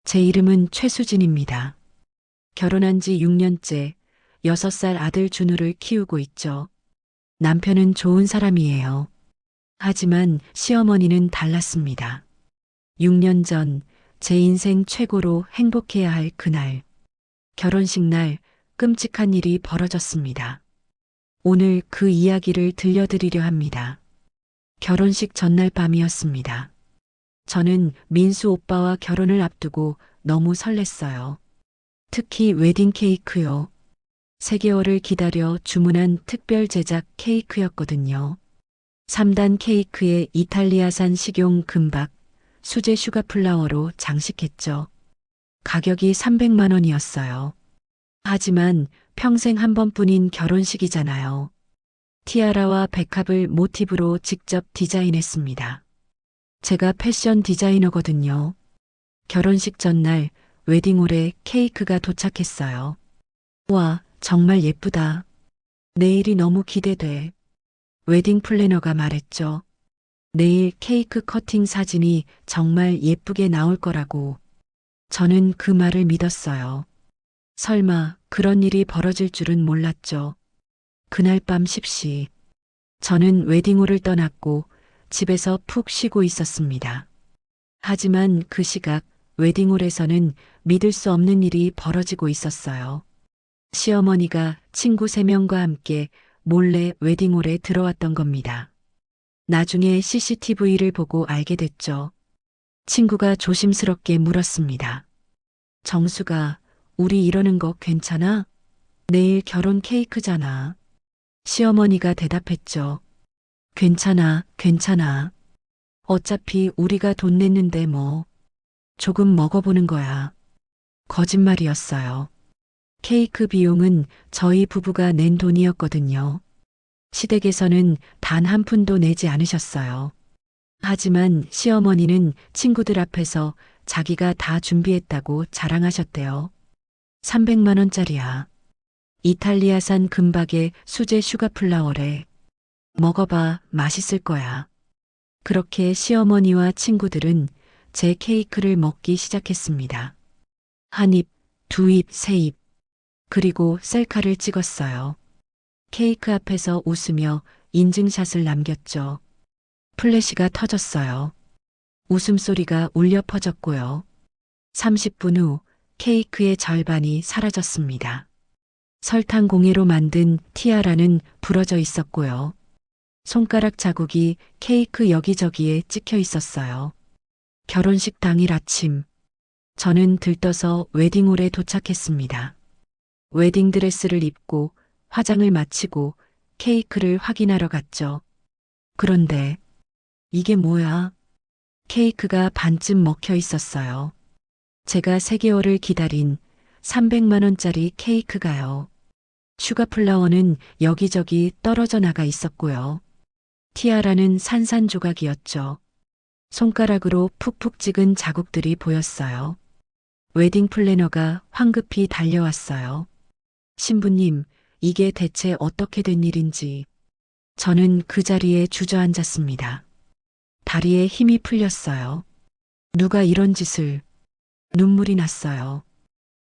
제 이름은 최수진입니다. 결혼한 지 6년째 6살 아들 준우를 키우고 있죠. 남편은 좋은 사람이에요. 하지만 시어머니는 달랐습니다. 6년 전 제 인생 최고로 행복해야 할 그날, 결혼식 날 끔찍한 일이 벌어졌습니다. 오늘 그 이야기를 들려드리려 합니다. 결혼식 전날 밤이었습니다. 저는 민수 오빠와 결혼을 앞두고 너무 설렜어요. 특히 웨딩 케이크요. 3개월을 기다려 주문한 특별 제작 케이크였거든요. 3단 케이크에 이탈리아산 식용 금박, 수제 슈가 플라워로 장식했죠. 가격이 300만 원이었어요. 하지만 평생 한 번뿐인 결혼식이잖아요. 티아라와 백합을 모티브로 직접 디자인했습니다. 제가 패션 디자이너거든요. 결혼식 전날 웨딩홀에 케이크가 도착했어요. 와, 정말 예쁘다. 내일이 너무 기대돼. 웨딩 플래너가 말했죠. 내일 케이크 커팅 사진이 정말 예쁘게 나올 거라고. 저는 그 말을 믿었어요. 설마 그런 일이 벌어질 줄은 몰랐죠. 그날 밤 10시. 저는 웨딩홀을 떠났고 집에서 푹 쉬고 있었습니다. 하지만 그 시각 웨딩홀에서는 믿을 수 없는 일이 벌어지고 있었어요. 시어머니가 친구 3명과 함께 몰래 웨딩홀에 들어왔던 겁니다. 나중에 CCTV를 보고 알게 됐죠. 친구가 조심스럽게 물었습니다. 정수가, 우리 이러는 거 괜찮아? 내일 결혼 케이크잖아. 시어머니가 대답했죠. 괜찮아, 괜찮아. 어차피 우리가 돈 냈는데 뭐. 조금 먹어보는 거야. 거짓말이었어요. 케이크 비용은 저희 부부가 낸 돈이었거든요. 시댁에서는 단 한 푼도 내지 않으셨어요. 하지만 시어머니는 친구들 앞에서 자기가 다 준비했다고 자랑하셨대요. 300만 원짜리야. 이탈리아산 금박의 수제 슈가 플라워래. 먹어봐, 맛있을 거야. 그렇게 시어머니와 친구들은 제 케이크를 먹기 시작했습니다. 한 입, 두 입, 세 입. 그리고 셀카를 찍었어요. 케이크 앞에서 웃으며 인증샷을 남겼죠. 플래시가 터졌어요. 웃음소리가 울려 퍼졌고요. 30분 후 케이크의 절반이 사라졌습니다. 설탕 공예로 만든 티아라는 부러져 있었고요. 손가락 자국이 케이크 여기저기에 찍혀 있었어요. 결혼식 당일 아침, 저는 들떠서 웨딩홀에 도착했습니다. 웨딩드레스를 입고 화장을 마치고 케이크를 확인하러 갔죠. 그런데 이게 뭐야? 케이크가 반쯤 먹혀 있었어요. 제가 3개월을 기다린 300만 원짜리 케이크가요. 슈가 플라워는 여기저기 떨어져 나가 있었고요. 티아라는 산산조각이었죠. 손가락으로 푹푹 찍은 자국들이 보였어요. 웨딩 플래너가 황급히 달려왔어요. 신부님, 이게 대체 어떻게 된 일인지. 저는 그 자리에 주저앉았습니다. 다리에 힘이 풀렸어요. 누가 이런 짓을. 눈물이 났어요.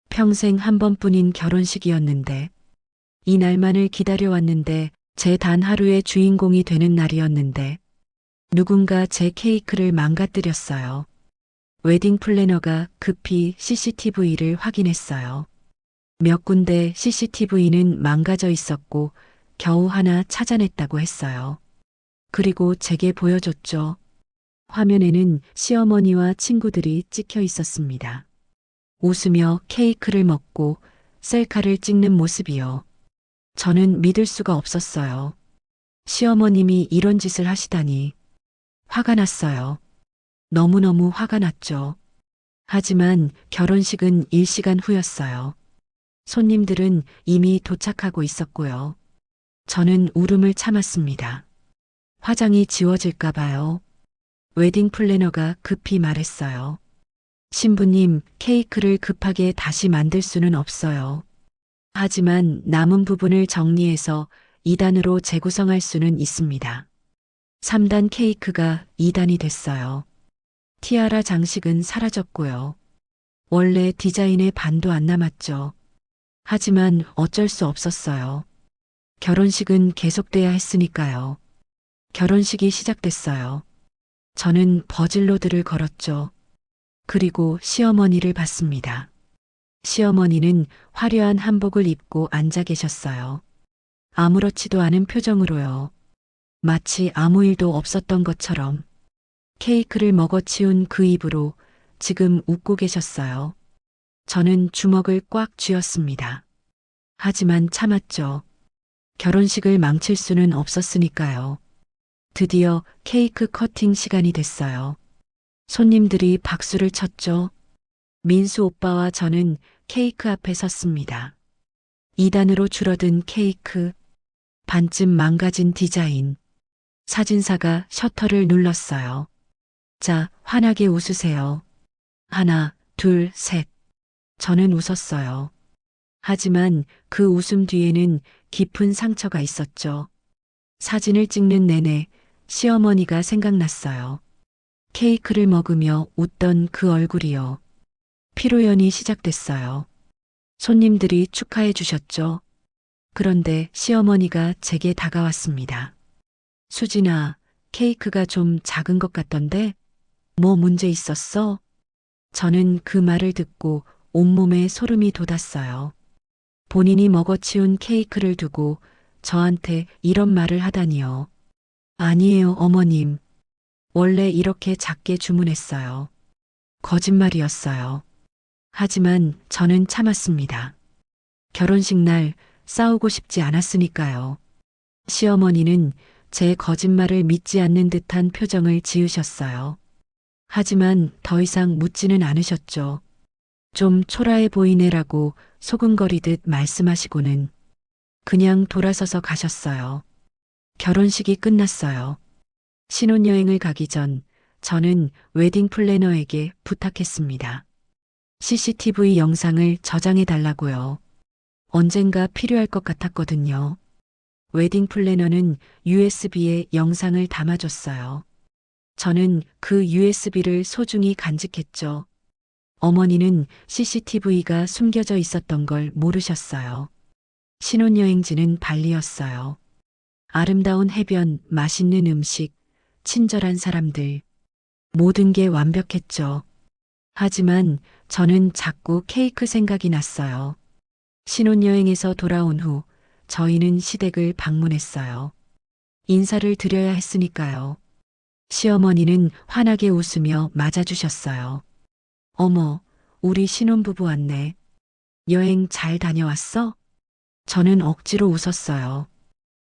평생 한 번뿐인 결혼식이었는데, 이 날만을 기다려왔는데, 제 단 하루의 주인공이 되는 날이었는데, 누군가 제 케이크를 망가뜨렸어요. 웨딩 플래너가 급히 CCTV를 확인했어요. 몇 군데 CCTV는 망가져 있었고 겨우 하나 찾아냈다고 했어요. 그리고 제게 보여줬죠. 화면에는 시어머니와 친구들이 찍혀 있었습니다. 웃으며 케이크를 먹고 셀카를 찍는 모습이요. 저는 믿을 수가 없었어요. 시어머님이 이런 짓을 하시다니. 화가 났어요. 너무너무 화가 났죠. 하지만 결혼식은 일시간 후였어요. 손님들은 이미 도착하고 있었고요. 저는 울음을 참았습니다. 화장이 지워질까 봐요. 웨딩 플래너가 급히 말했어요. 신부님, 케이크를 급하게 다시 만들 수는 없어요. 하지만 남은 부분을 정리해서 2단으로 재구성할 수는 있습니다. 3단 케이크가 2단이 됐어요. 티아라 장식은 사라졌고요. 원래 디자인의 반도 안 남았죠. 하지만 어쩔 수 없었어요. 결혼식은 계속돼야 했으니까요. 결혼식이 시작됐어요. 저는 버질로드를 걸었죠. 그리고 시어머니를 봤습니다. 시어머니는 화려한 한복을 입고 앉아 계셨어요. 아무렇지도 않은 표정으로요. 마치 아무 일도 없었던 것처럼 케이크를 먹어치운 그 입으로 지금 웃고 계셨어요. 저는 주먹을 꽉 쥐었습니다. 하지만 참았죠. 결혼식을 망칠 수는 없었으니까요. 드디어 케이크 커팅 시간이 됐어요. 손님들이 박수를 쳤죠. 민수 오빠와 저는 케이크 앞에 섰습니다. 2단으로 줄어든 케이크, 반쯤 망가진 디자인. 사진사가 셔터를 눌렀어요. 자, 환하게 웃으세요. 하나, 둘, 셋. 저는 웃었어요. 하지만 그 웃음 뒤에는 깊은 상처가 있었죠. 사진을 찍는 내내 시어머니가 생각났어요. 케이크를 먹으며 웃던 그 얼굴이요. 피로연이 시작됐어요. 손님들이 축하해 주셨죠. 그런데 시어머니가 제게 다가왔습니다. 수진아, 케이크가 좀 작은 것 같던데? 뭐 문제 있었어? 저는 그 말을 듣고 온몸에 소름이 돋았어요. 본인이 먹어치운 케이크를 두고 저한테 이런 말을 하다니요. 아니에요, 어머님. 원래 이렇게 작게 주문했어요. 거짓말이었어요. 하지만 저는 참았습니다. 결혼식 날 싸우고 싶지 않았으니까요. 시어머니는 제 거짓말을 믿지 않는 듯한 표정을 지으셨어요. 하지만 더 이상 묻지는 않으셨죠. 좀 초라해 보이네라고 소근거리듯 말씀하시고는 그냥 돌아서서 가셨어요. 결혼식이 끝났어요. 신혼여행을 가기 전 저는 웨딩 플래너에게 부탁했습니다. CCTV 영상을 저장해 달라고요. 언젠가 필요할 것 같았거든요. 웨딩 플래너는 USB에 영상을 담아줬어요. 저는 그 USB를 소중히 간직했죠. 어머니는 CCTV가 숨겨져 있었던 걸 모르셨어요. 신혼여행지는 발리였어요. 아름다운 해변, 맛있는 음식, 친절한 사람들. 모든 게 완벽했죠. 하지만 저는 자꾸 케이크 생각이 났어요. 신혼여행에서 돌아온 후 저희는 시댁을 방문했어요. 인사를 드려야 했으니까요. 시어머니는 환하게 웃으며 맞아주셨어요. 어머, 우리 신혼부부 왔네. 여행 잘 다녀왔어? 저는 억지로 웃었어요.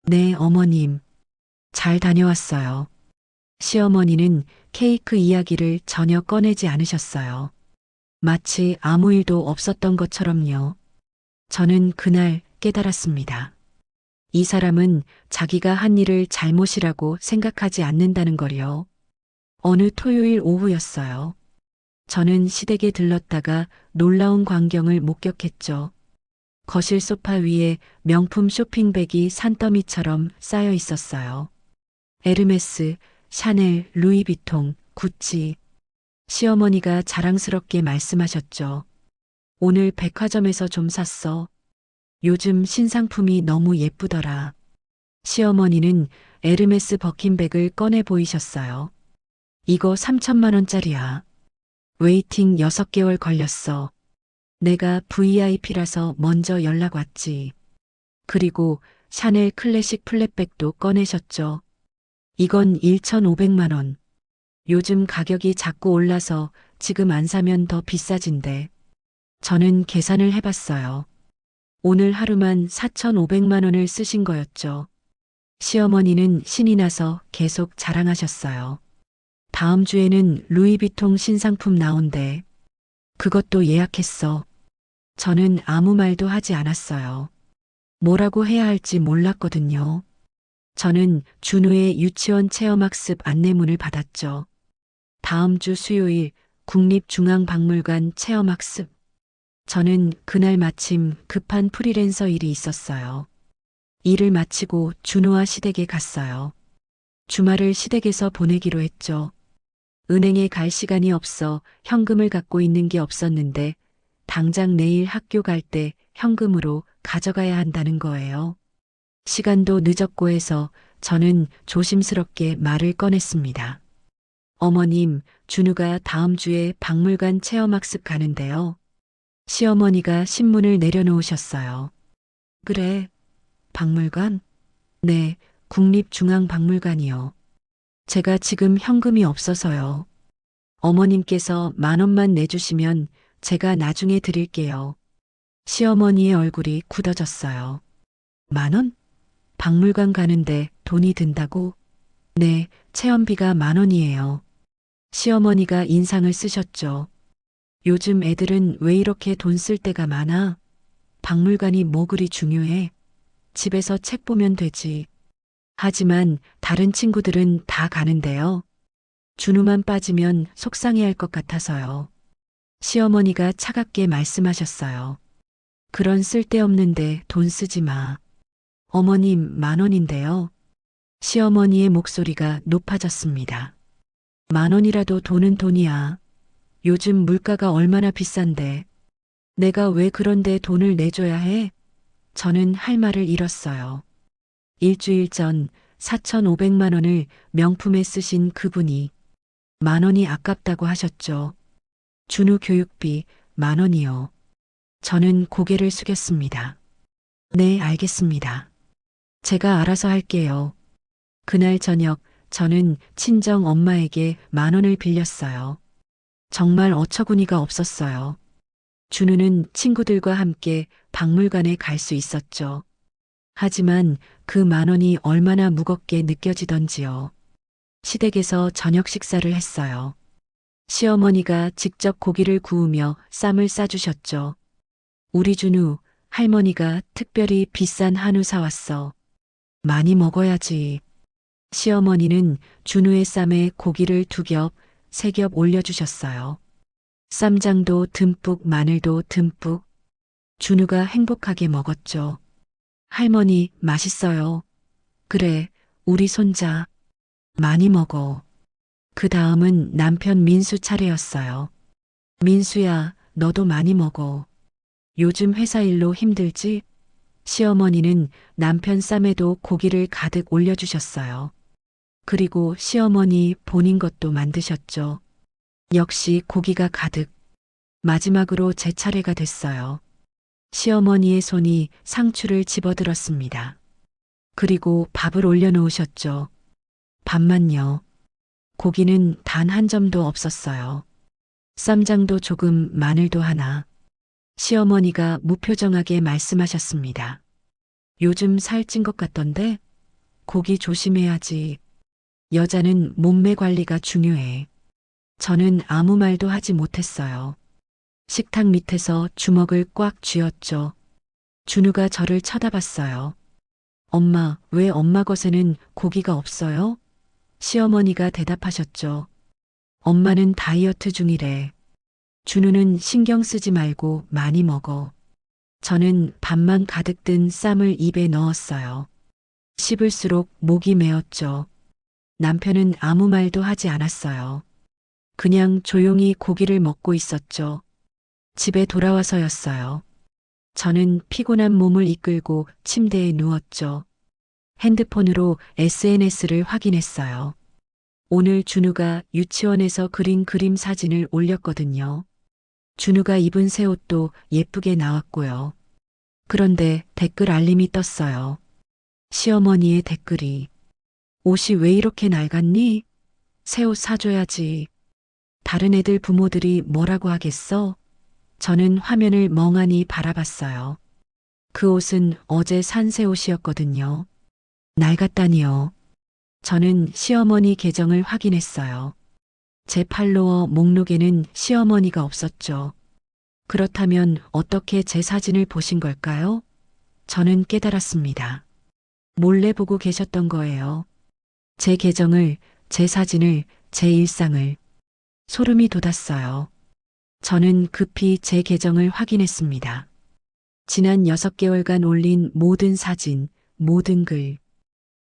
네, 어머님. 잘 다녀왔어요. 시어머니는 케이크 이야기를 전혀 꺼내지 않으셨어요. 마치 아무 일도 없었던 것처럼요. 저는 그날 깨달았습니다. 이 사람은 자기가 한 일을 잘못이라고 생각하지 않는다는 걸요. 어느 토요일 오후였어요. 저는 시댁에 들렀다가 놀라운 광경을 목격했죠. 거실 소파 위에 명품 쇼핑백이 산더미처럼 쌓여 있었어요. 에르메스, 샤넬, 루이비통, 구찌. 시어머니가 자랑스럽게 말씀하셨죠. 오늘 백화점에서 좀 샀어. 요즘 신상품이 너무 예쁘더라. 시어머니는 에르메스 버킨백을 꺼내 보이셨어요. 이거 3천만 원짜리야. 웨이팅 6개월 걸렸어. 내가 VIP라서 먼저 연락 왔지. 그리고 샤넬 클래식 플랫백도 꺼내셨죠. 이건 1,500만 원. 요즘 가격이 자꾸 올라서 지금 안 사면 더 비싸진대. 저는 계산을 해봤어요. 오늘 하루만 4,500만 원을 쓰신 거였죠. 시어머니는 신이 나서 계속 자랑하셨어요. 다음 주에는 루이비통 신상품 나온대. 그것도 예약했어. 저는 아무 말도 하지 않았어요. 뭐라고 해야 할지 몰랐거든요. 저는 준우의 유치원 체험학습 안내문을 받았죠. 다음 주 수요일 국립중앙박물관 체험학습. 저는 그날 마침 급한 프리랜서 일이 있었어요. 일을 마치고 준우와 시댁에 갔어요. 주말을 시댁에서 보내기로 했죠. 은행에 갈 시간이 없어 현금을 갖고 있는 게 없었는데 당장 내일 학교 갈 때 현금으로 가져가야 한다는 거예요. 시간도 늦었고 해서 저는 조심스럽게 말을 꺼냈습니다. 어머님, 준우가 다음 주에 박물관 체험학습 가는데요. 시어머니가 신문을 내려놓으셨어요. 그래, 박물관? 네, 국립중앙박물관이요. 제가 지금 현금이 없어서요. 어머님께서 10,000원만 내주시면 제가 나중에 드릴게요. 시어머니의 얼굴이 굳어졌어요. 10,000원? 박물관 가는데 돈이 든다고? 네, 체험비가 10,000원이에요. 시어머니가 인상을 쓰셨죠. 요즘 애들은 왜 이렇게 돈 쓸 때가 많아? 박물관이 뭐 그리 중요해? 집에서 책 보면 되지. 하지만 다른 친구들은 다 가는데요. 준우만 빠지면 속상해할 것 같아서요. 시어머니가 차갑게 말씀하셨어요. 그런 쓸데없는데 돈 쓰지 마. 어머님 10,000원인데요. 시어머니의 목소리가 높아졌습니다. 10,000원이라도 돈은 돈이야. 요즘 물가가 얼마나 비싼데. 내가 왜 그런데 돈을 내줘야 해? 저는 할 말을 잃었어요. 일주일 전 4,500만 원을 명품에 쓰신 그분이 10,000원이 아깝다고 하셨죠. 준우 교육비 10,000원이요. 저는 고개를 숙였습니다. 네, 알겠습니다. 제가 알아서 할게요. 그날 저녁 저는 친정 엄마에게 10,000원을 빌렸어요. 정말 어처구니가 없었어요. 준우는 친구들과 함께 박물관에 갈 수 있었죠. 하지만 그 10,000원이 얼마나 무겁게 느껴지던지요. 시댁에서 저녁 식사를 했어요. 시어머니가 직접 고기를 구우며 쌈을 싸주셨죠. 우리 준우, 할머니가 특별히 비싼 한우 사왔어. 많이 먹어야지. 시어머니는 준우의 쌈에 고기를 2겹, 3겹 올려주셨어요. 쌈장도 듬뿍, 마늘도 듬뿍. 준우가 행복하게 먹었죠. 할머니, 맛있어요. 그래, 우리 손자. 많이 먹어. 그 다음은 남편 민수 차례였어요. 민수야, 너도 많이 먹어. 요즘 회사 일로 힘들지? 시어머니는 남편 쌈에도 고기를 가득 올려주셨어요. 그리고 시어머니 본인 것도 만드셨죠. 역시 고기가 가득. 마지막으로 제 차례가 됐어요. 시어머니의 손이 상추를 집어들었습니다. 그리고 밥을 올려놓으셨죠. 밥만요. 고기는 단 한 점도 없었어요. 쌈장도 조금, 마늘도 하나. 시어머니가 무표정하게 말씀하셨습니다. 요즘 살찐 것 같던데? 고기 조심해야지. 여자는 몸매 관리가 중요해. 저는 아무 말도 하지 못했어요. 식탁 밑에서 주먹을 꽉 쥐었죠. 준우가 저를 쳐다봤어요. 엄마, 왜 엄마 것에는 고기가 없어요? 시어머니가 대답하셨죠. 엄마는 다이어트 중이래. 준우는 신경 쓰지 말고 많이 먹어. 저는 밥만 가득 든 쌈을 입에 넣었어요. 씹을수록 목이 메었죠. 남편은 아무 말도 하지 않았어요. 그냥 조용히 고기를 먹고 있었죠. 집에 돌아와서였어요. 저는 피곤한 몸을 이끌고 침대에 누웠죠. 핸드폰으로 SNS를 확인했어요. 오늘 준우가 유치원에서 그린 그림 사진을 올렸거든요. 준우가 입은 새 옷도 예쁘게 나왔고요. 그런데 댓글 알림이 떴어요. 시어머니의 댓글이. 옷이 왜 이렇게 낡았니? 새 옷 사줘야지. 다른 애들 부모들이 뭐라고 하겠어? 저는 화면을 멍하니 바라봤어요. 그 옷은 어제 산 새 옷이었거든요. 낡았다니요. 저는 시어머니 계정을 확인했어요. 제 팔로워 목록에는 시어머니가 없었죠. 그렇다면 어떻게 제 사진을 보신 걸까요? 저는 깨달았습니다. 몰래 보고 계셨던 거예요. 제 계정을, 제 사진을, 제 일상을. 소름이 돋았어요. 저는 급히 제 계정을 확인했습니다. 지난 6개월간 올린 모든 사진, 모든 글.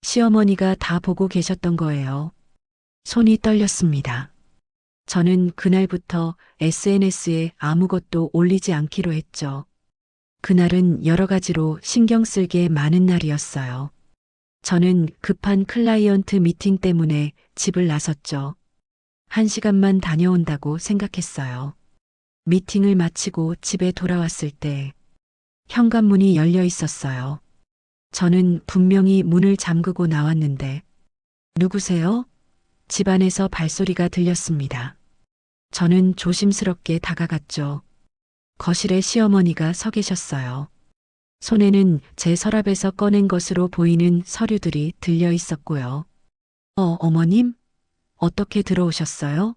시어머니가 다 보고 계셨던 거예요. 손이 떨렸습니다. 저는 그날부터 SNS에 아무것도 올리지 않기로 했죠. 그날은 여러 가지로 신경 쓸 게 많은 날이었어요. 저는 급한 클라이언트 미팅 때문에 집을 나섰죠. 1시간만 다녀온다고 생각했어요. 미팅을 마치고 집에 돌아왔을 때 현관문이 열려 있었어요. 저는 분명히 문을 잠그고 나왔는데, 누구세요? 집안에서 발소리가 들렸습니다. 저는 조심스럽게 다가갔죠. 거실에 시어머니가 서 계셨어요. 손에는 제 서랍에서 꺼낸 것으로 보이는 서류들이 들려 있었고요. 어머님? 어떻게 들어오셨어요?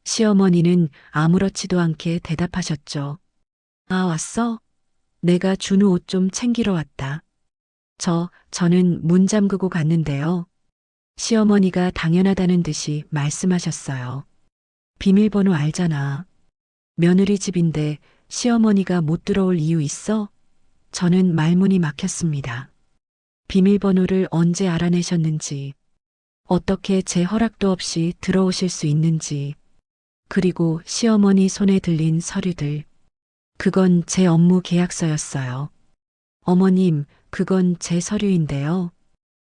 시어머니는 아무렇지도 않게 대답하셨죠. 아, 왔어? 내가 준우 옷 좀 챙기러 왔다. 저는 문 잠그고 갔는데요. 시어머니가 당연하다는 듯이 말씀하셨어요. 비밀번호 알잖아. 며느리 집인데 시어머니가 못 들어올 이유 있어? 저는 말문이 막혔습니다. 비밀번호를 언제 알아내셨는지, 어떻게 제 허락도 없이 들어오실 수 있는지, 그리고 시어머니 손에 들린 서류들. 그건 제 업무 계약서였어요. 어머님, 그건 제 서류인데요.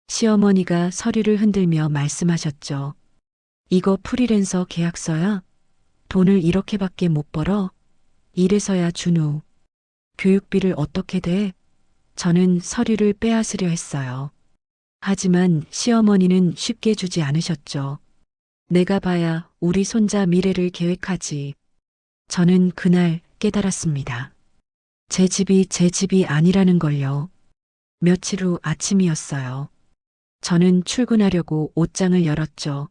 시어머니가 서류를 흔들며 말씀하셨죠. 이거 프리랜서 계약서야? 돈을 이렇게밖에 못 벌어? 이래서야 준우. 교육비를 어떻게 돼? 저는 서류를 빼앗으려 했어요. 하지만 시어머니는 쉽게 주지 않으셨죠. 내가 봐야 우리 손자 미래를 계획하지. 저는 그날 깨달았습니다. 제 집이 아니라는 걸요. 며칠 후 아침이었어요. 저는 출근하려고 옷장을 열었죠.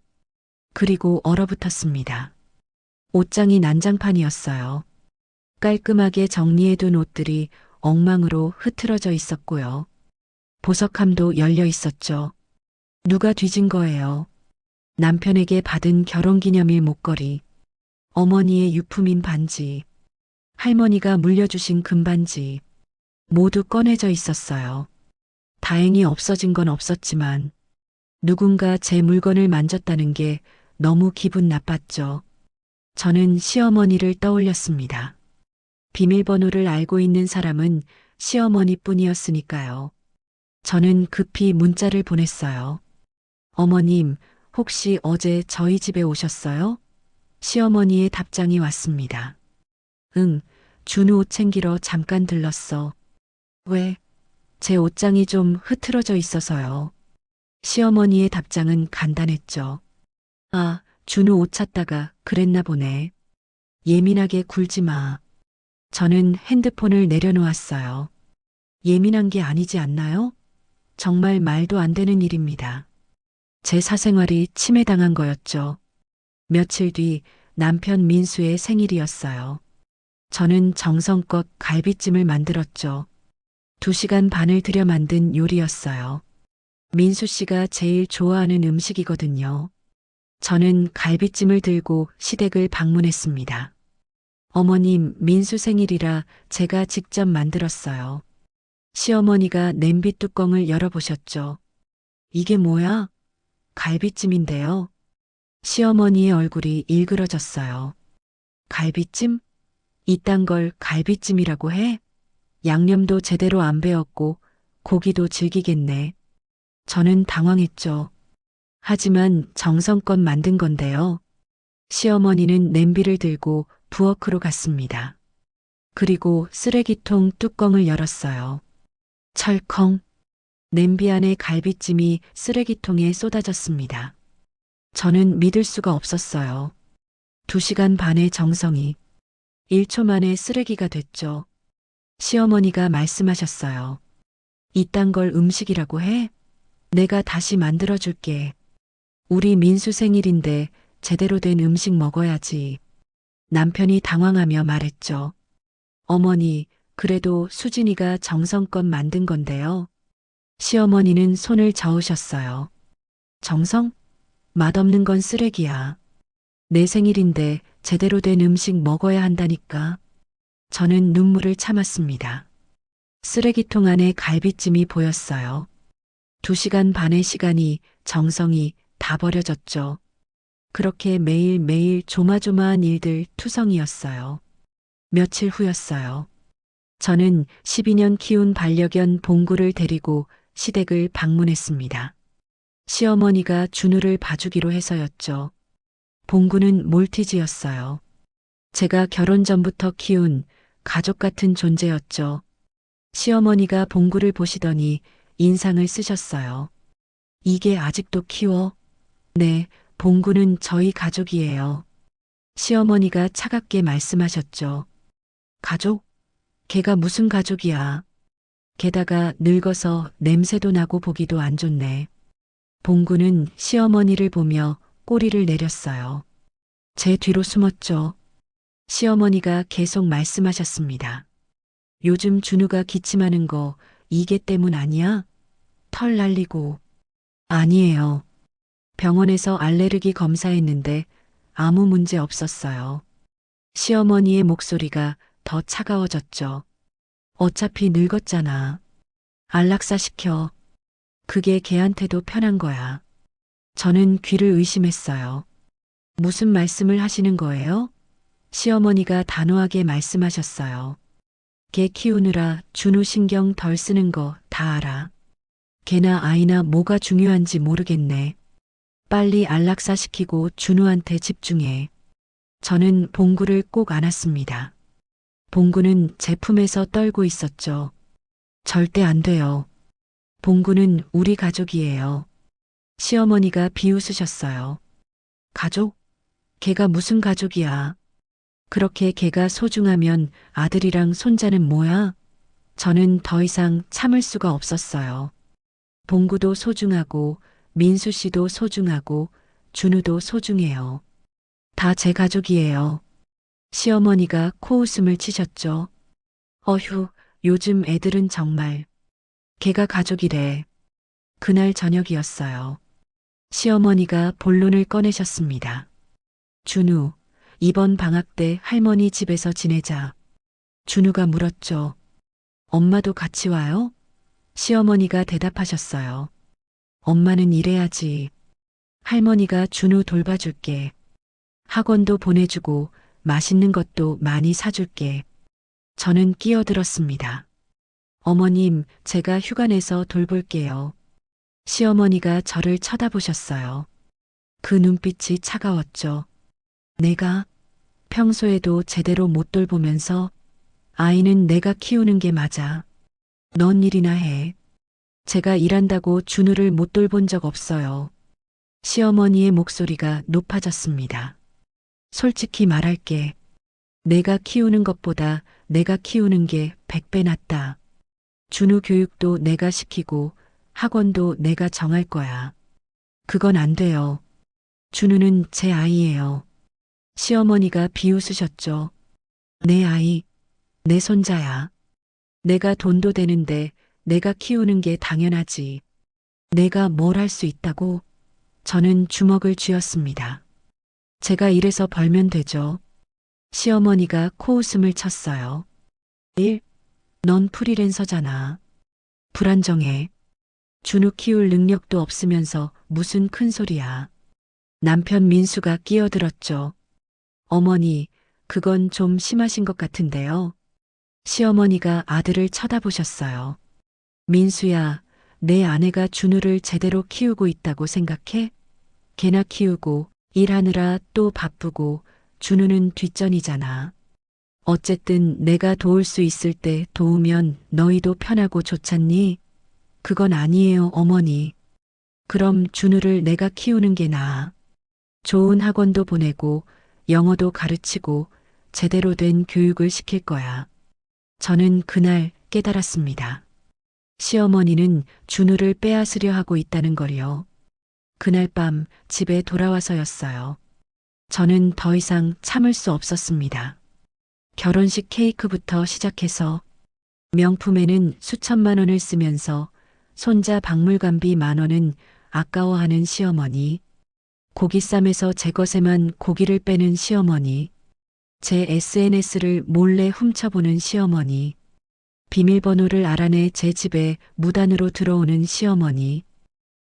그리고 얼어붙었습니다. 옷장이 난장판이었어요. 깔끔하게 정리해둔 옷들이 엉망으로 흐트러져 있었고요. 보석함도 열려 있었죠. 누가 뒤진 거예요? 남편에게 받은 결혼기념일 목걸이, 어머니의 유품인 반지, 할머니가 물려주신 금반지, 모두 꺼내져 있었어요. 다행히 없어진 건 없었지만 누군가 제 물건을 만졌다는 게 너무 기분 나빴죠. 저는 시어머니를 떠올렸습니다. 비밀번호를 알고 있는 사람은 시어머니뿐이었으니까요. 저는 급히 문자를 보냈어요. 어머님, 혹시 어제 저희 집에 오셨어요? 시어머니의 답장이 왔습니다. 응, 준우 옷 챙기러 잠깐 들렀어. 왜? 제 옷장이 좀 흐트러져 있어서요. 시어머니의 답장은 간단했죠. 아, 준우 옷 찾다가 그랬나 보네. 예민하게 굴지 마. 저는 핸드폰을 내려놓았어요. 예민한 게 아니지 않나요? 정말 말도 안 되는 일입니다. 제 사생활이 침해당한 거였죠. 며칠 뒤 남편 민수의 생일이었어요. 저는 정성껏 갈비찜을 만들었죠. 2시간 반을 들여 만든 요리였어요. 민수 씨가 제일 좋아하는 음식이거든요. 저는 갈비찜을 들고 시댁을 방문했습니다. 어머님, 민수 생일이라 제가 직접 만들었어요. 시어머니가 냄비 뚜껑을 열어보셨죠. 이게 뭐야? 갈비찜인데요. 시어머니의 얼굴이 일그러졌어요. 갈비찜? 이딴 걸 갈비찜이라고 해? 양념도 제대로 안 배웠고 고기도 질기겠네. 저는 당황했죠. 하지만 정성껏 만든 건데요. 시어머니는 냄비를 들고 부엌으로 갔습니다. 그리고 쓰레기통 뚜껑을 열었어요. 철컹. 냄비 안에 갈비찜이 쓰레기통에 쏟아졌습니다. 저는 믿을 수가 없었어요. 2시간 반의 정성이 1초 만에 쓰레기가 됐죠. 시어머니가 말씀하셨어요. 이딴 걸 음식이라고 해? 내가 다시 만들어줄게. 우리 민수 생일인데 제대로 된 음식 먹어야지. 남편이 당황하며 말했죠. 어머니, 그래도 수진이가 정성껏 만든 건데요. 시어머니는 손을 저으셨어요. 정성? 맛없는 건 쓰레기야. 내 생일인데 제대로 된 음식 먹어야 한다니까. 저는 눈물을 참았습니다. 쓰레기통 안에 갈비찜이 보였어요. 2시간 반의 시간이, 정성이 다 버려졌죠. 그렇게 매일매일 조마조마한 일들 투성이었어요. 며칠 후였어요. 저는 12년 키운 반려견 봉구를 데리고 시댁을 방문했습니다. 시어머니가 준우를 봐주기로 해서였죠. 봉구는 몰티즈였어요. 제가 결혼 전부터 키운 가족 같은 존재였죠. 시어머니가 봉구를 보시더니 인상을 쓰셨어요. 이게 아직도 키워? 네, 봉구는 저희 가족이에요. 시어머니가 차갑게 말씀하셨죠. 가족? 걔가 무슨 가족이야? 게다가 늙어서 냄새도 나고 보기도 안 좋네. 봉구는 시어머니를 보며 꼬리를 내렸어요. 제 뒤로 숨었죠. 시어머니가 계속 말씀하셨습니다. 요즘 준우가 기침하는 거 이게 때문 아니야? 털 날리고. 아니에요. 병원에서 알레르기 검사했는데 아무 문제 없었어요. 시어머니의 목소리가 더 차가워졌죠. 어차피 늙었잖아. 안락사 시켜. 그게 걔한테도 편한 거야. 저는 귀를 의심했어요. 무슨 말씀을 하시는 거예요? 시어머니가 단호하게 말씀하셨어요. 걔 키우느라 준우 신경 덜 쓰는 거 다 알아. 걔나 아이나 뭐가 중요한지 모르겠네. 빨리 안락사 시키고 준우한테 집중해. 저는 봉구를 꼭 안았습니다. 봉구는 제 품에서 떨고 있었죠. 절대 안 돼요. 봉구는 우리 가족이에요. 시어머니가 비웃으셨어요. 가족? 걔가 무슨 가족이야? 그렇게 걔가 소중하면 아들이랑 손자는 뭐야? 저는 더 이상 참을 수가 없었어요. 봉구도 소중하고 민수 씨도 소중하고 준우도 소중해요. 다 제 가족이에요. 시어머니가 코웃음을 치셨죠. 어휴, 요즘 애들은 정말. 걔가 가족이래. 그날 저녁이었어요. 시어머니가 본론을 꺼내셨습니다. 준우, 이번 방학 때 할머니 집에서 지내자. 준우가 물었죠. 엄마도 같이 와요? 시어머니가 대답하셨어요. 엄마는 일해야지. 할머니가 준우 돌봐줄게. 학원도 보내주고 맛있는 것도 많이 사줄게. 저는 끼어들었습니다. 어머님, 제가 휴가 내서 돌볼게요. 시어머니가 저를 쳐다보셨어요. 그 눈빛이 차가웠죠. 내가 평소에도 제대로 못 돌보면서 아이는 내가 키우는 게 맞아. 넌 일이나 해. 제가 일한다고 준우를 못 돌본 적 없어요. 시어머니의 목소리가 높아졌습니다. 솔직히 말할게. 내가 키우는 것보다 내가 키우는 게 100배 낫다. 준우 교육도 내가 시키고 학원도 내가 정할 거야. 그건 안 돼요. 준우는 제 아이예요. 시어머니가 비웃으셨죠. 내 아이, 내 손자야. 내가 돈도 되는데 내가 키우는 게 당연하지. 내가 뭘 할 수 있다고? 저는 주먹을 쥐었습니다. 제가 일해서 벌면 되죠. 시어머니가 코웃음을 쳤어요. 일? 넌 프리랜서잖아. 불안정해. 준우 키울 능력도 없으면서 무슨 큰 소리야. 남편 민수가 끼어들었죠. 어머니, 그건 좀 심하신 것 같은데요. 시어머니가 아들을 쳐다보셨어요. 민수야, 내 아내가 준우를 제대로 키우고 있다고 생각해? 걔나 키우고 일하느라 또 바쁘고 준우는 뒷전이잖아. 어쨌든 내가 도울 수 있을 때 도우면 너희도 편하고 좋잖니? 그건 아니에요, 어머니. 그럼 준우를 내가 키우는 게 나아. 좋은 학원도 보내고 영어도 가르치고 제대로 된 교육을 시킬 거야. 저는 그날 깨달았습니다. 시어머니는 준우를 빼앗으려 하고 있다는 걸요. 그날 밤 집에 돌아와서였어요. 저는 더 이상 참을 수 없었습니다. 결혼식 케이크부터 시작해서 명품에는 수천만 원을 쓰면서 손자 박물관비 10,000원은 아까워하는 시어머니, 고기쌈에서 제 것에만 고기를 빼는 시어머니, 제 SNS를 몰래 훔쳐보는 시어머니, 비밀번호를 알아내 제 집에 무단으로 들어오는 시어머니,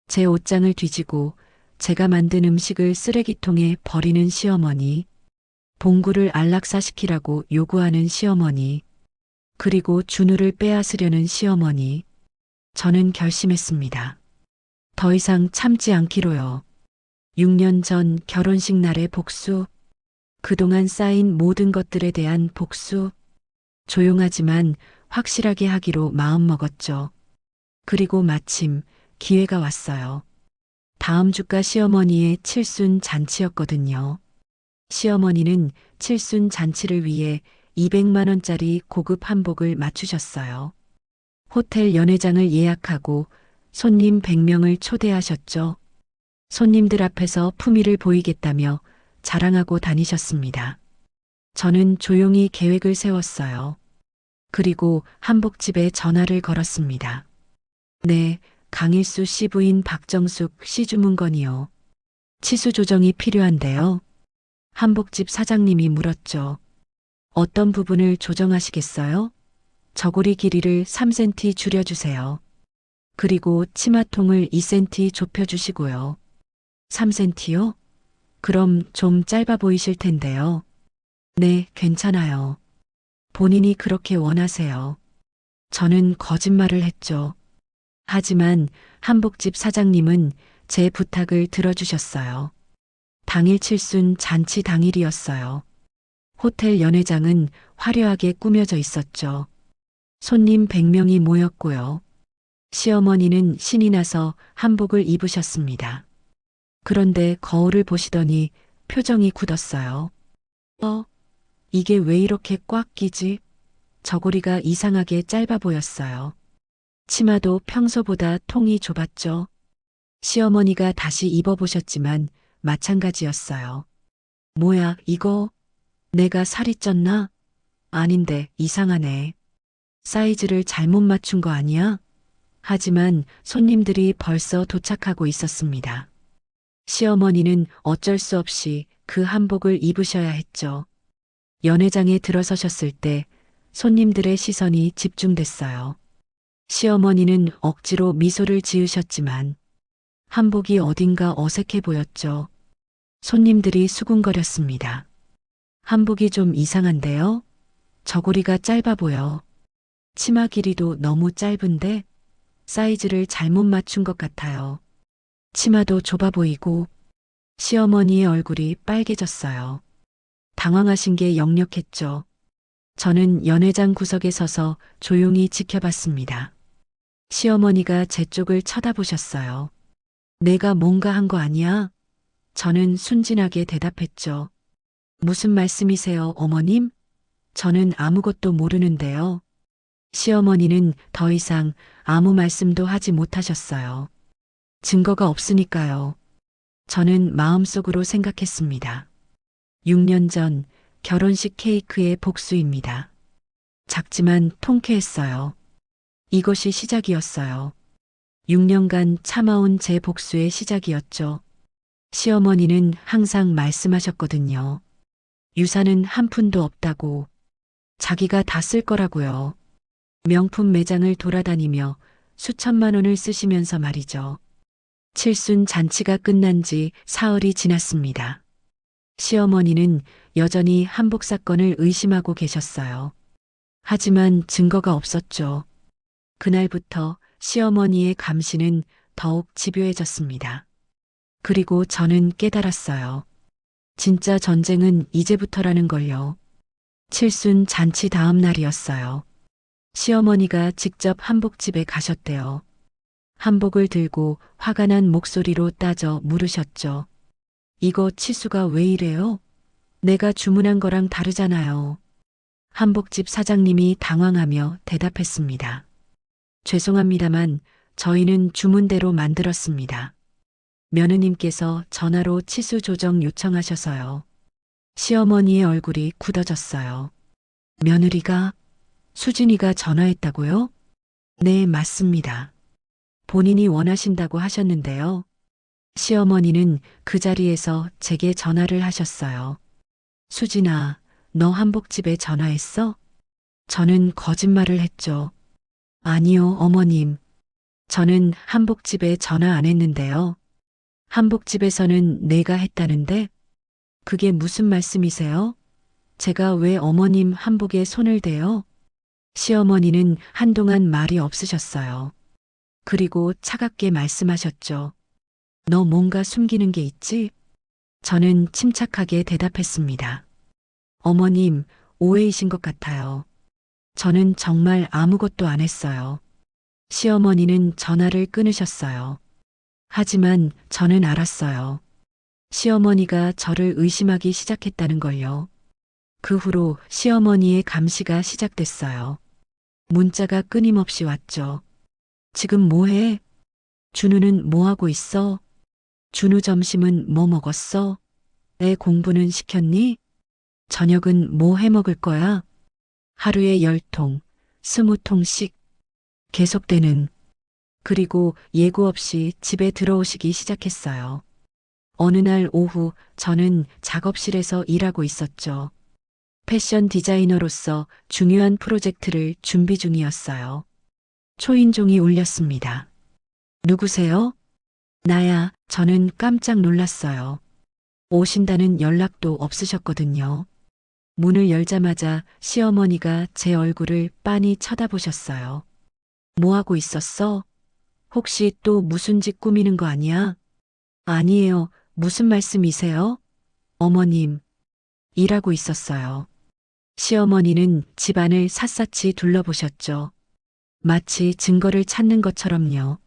제 옷장을 뒤지고 제가 만든 음식을 쓰레기통에 버리는 시어머니, 봉구를 안락사시키라고 요구하는 시어머니, 그리고 준우를 빼앗으려는 시어머니. 저는 결심했습니다. 더 이상 참지 않기로요. 6년 전 결혼식 날의 복수, 그동안 쌓인 모든 것들에 대한 복수, 조용하지만 확실하게 하기로 마음먹었죠. 그리고 마침 기회가 왔어요. 다음 주가 시어머니의 칠순 잔치였거든요. 시어머니는 칠순 잔치를 위해 200만 원짜리 고급 한복을 맞추셨어요. 호텔 연회장을 예약하고 손님 100명을 초대하셨죠. 손님들 앞에서 품위를 보이겠다며 자랑하고 다니셨습니다. 저는 조용히 계획을 세웠어요. 그리고 한복집에 전화를 걸었습니다. 네, 강일수 씨 부인 박정숙 씨 주문건이요. 치수 조정이 필요한데요. 한복집 사장님이 물었죠. 어떤 부분을 조정하시겠어요? 저고리 길이를 3cm 줄여주세요. 그리고 치마통을 2cm 좁혀주시고요. 3cm요? 그럼 좀 짧아 보이실 텐데요. 네, 괜찮아요. 본인이 그렇게 원하세요. 저는 거짓말을 했죠. 하지만 한복집 사장님은 제 부탁을 들어주셨어요. 당일 칠순 잔치 당일이었어요. 호텔 연회장은 화려하게 꾸며져 있었죠. 손님 100명이 모였고요. 시어머니는 신이 나서 한복을 입으셨습니다. 그런데 거울을 보시더니 표정이 굳었어요. 이게 왜 이렇게 꽉 끼지? 저고리가 이상하게 짧아 보였어요. 치마도 평소보다 통이 좁았죠. 시어머니가 다시 입어보셨지만 마찬가지였어요. 뭐야, 이거? 내가 살이 쪘나? 아닌데, 이상하네. 사이즈를 잘못 맞춘 거 아니야? 하지만 손님들이 벌써 도착하고 있었습니다. 시어머니는 어쩔 수 없이 그 한복을 입으셔야 했죠. 연회장에 들어서셨을 때 손님들의 시선이 집중됐어요. 시어머니는 억지로 미소를 지으셨지만 한복이 어딘가 어색해 보였죠. 손님들이 수군거렸습니다. 한복이 좀 이상한데요? 저고리가 짧아 보여. 치마 길이도 너무 짧은데 사이즈를 잘못 맞춘 것 같아요. 치마도 좁아 보이고 시어머니의 얼굴이 빨개졌어요. 당황하신 게 역력했죠. 저는 연회장 구석에 서서 조용히 지켜봤습니다. 시어머니가 제 쪽을 쳐다보셨어요. 내가 뭔가 한 거 아니야? 저는 순진하게 대답했죠. 무슨 말씀이세요, 어머님? 저는 아무것도 모르는데요. 시어머니는 더 이상 아무 말씀도 하지 못하셨어요. 증거가 없으니까요. 저는 마음속으로 생각했습니다. 6년 전 결혼식 케이크의 복수입니다. 작지만 통쾌했어요. 이것이 시작이었어요. 6년간 참아온 제 복수의 시작이었죠. 시어머니는 항상 말씀하셨거든요. 유산은 한 푼도 없다고. 자기가 다 쓸 거라고요. 명품 매장을 돌아다니며 수천만 원을 쓰시면서 말이죠. 칠순 잔치가 끝난 지 사흘이 지났습니다. 시어머니는 여전히 한복 사건을 의심하고 계셨어요. 하지만 증거가 없었죠. 그날부터 시어머니의 감시는 더욱 집요해졌습니다. 그리고 저는 깨달았어요. 진짜 전쟁은 이제부터라는 걸요. 칠순 잔치 다음 날이었어요. 시어머니가 직접 한복집에 가셨대요. 한복을 들고 화가 난 목소리로 따져 물으셨죠. 이거 치수가 왜 이래요? 내가 주문한 거랑 다르잖아요. 한복집 사장님이 당황하며 대답했습니다. 죄송합니다만 저희는 주문대로 만들었습니다. 며느님께서 전화로 치수 조정 요청하셔서요. 시어머니의 얼굴이 굳어졌어요. 며느리가? 수진이가 전화했다고요? 네, 맞습니다. 본인이 원하신다고 하셨는데요. 시어머니는 그 자리에서 제게 전화를 하셨어요. 수진아, 너 한복집에 전화했어? 저는 거짓말을 했죠. 아니요, 어머님. 저는 한복집에 전화 안 했는데요. 한복집에서는 내가 했다는데 그게 무슨 말씀이세요? 제가 왜 어머님 한복에 손을 대요? 시어머니는 한동안 말이 없으셨어요. 그리고 차갑게 말씀하셨죠. 너 뭔가 숨기는 게 있지? 저는 침착하게 대답했습니다. 어머님, 오해이신 것 같아요. 저는 정말 아무것도 안 했어요. 시어머니는 전화를 끊으셨어요. 하지만 저는 알았어요. 시어머니가 저를 의심하기 시작했다는 걸요. 그 후로 시어머니의 감시가 시작됐어요. 문자가 끊임없이 왔죠. 지금 뭐 해? 준우는 뭐 하고 있어? 준우 점심은 뭐 먹었어? 애 공부는 시켰니? 저녁은 뭐 해 먹을 거야? 하루에 10통, 20통씩 계속되는, 그리고 예고 없이 집에 들어오시기 시작했어요. 어느 날 오후 저는 작업실에서 일하고 있었죠. 패션 디자이너로서 중요한 프로젝트를 준비 중이었어요. 초인종이 울렸습니다. 누구세요? 나야. 저는 깜짝 놀랐어요. 오신다는 연락도 없으셨거든요. 문을 열자마자 시어머니가 제 얼굴을 빤히 쳐다보셨어요. 뭐 하고 있었어? 혹시 또 무슨 짓 꾸미는 거 아니야? 아니에요. 무슨 말씀이세요? 어머님, 일하고 있었어요. 시어머니는 집안을 샅샅이 둘러보셨죠. 마치 증거를 찾는 것처럼요.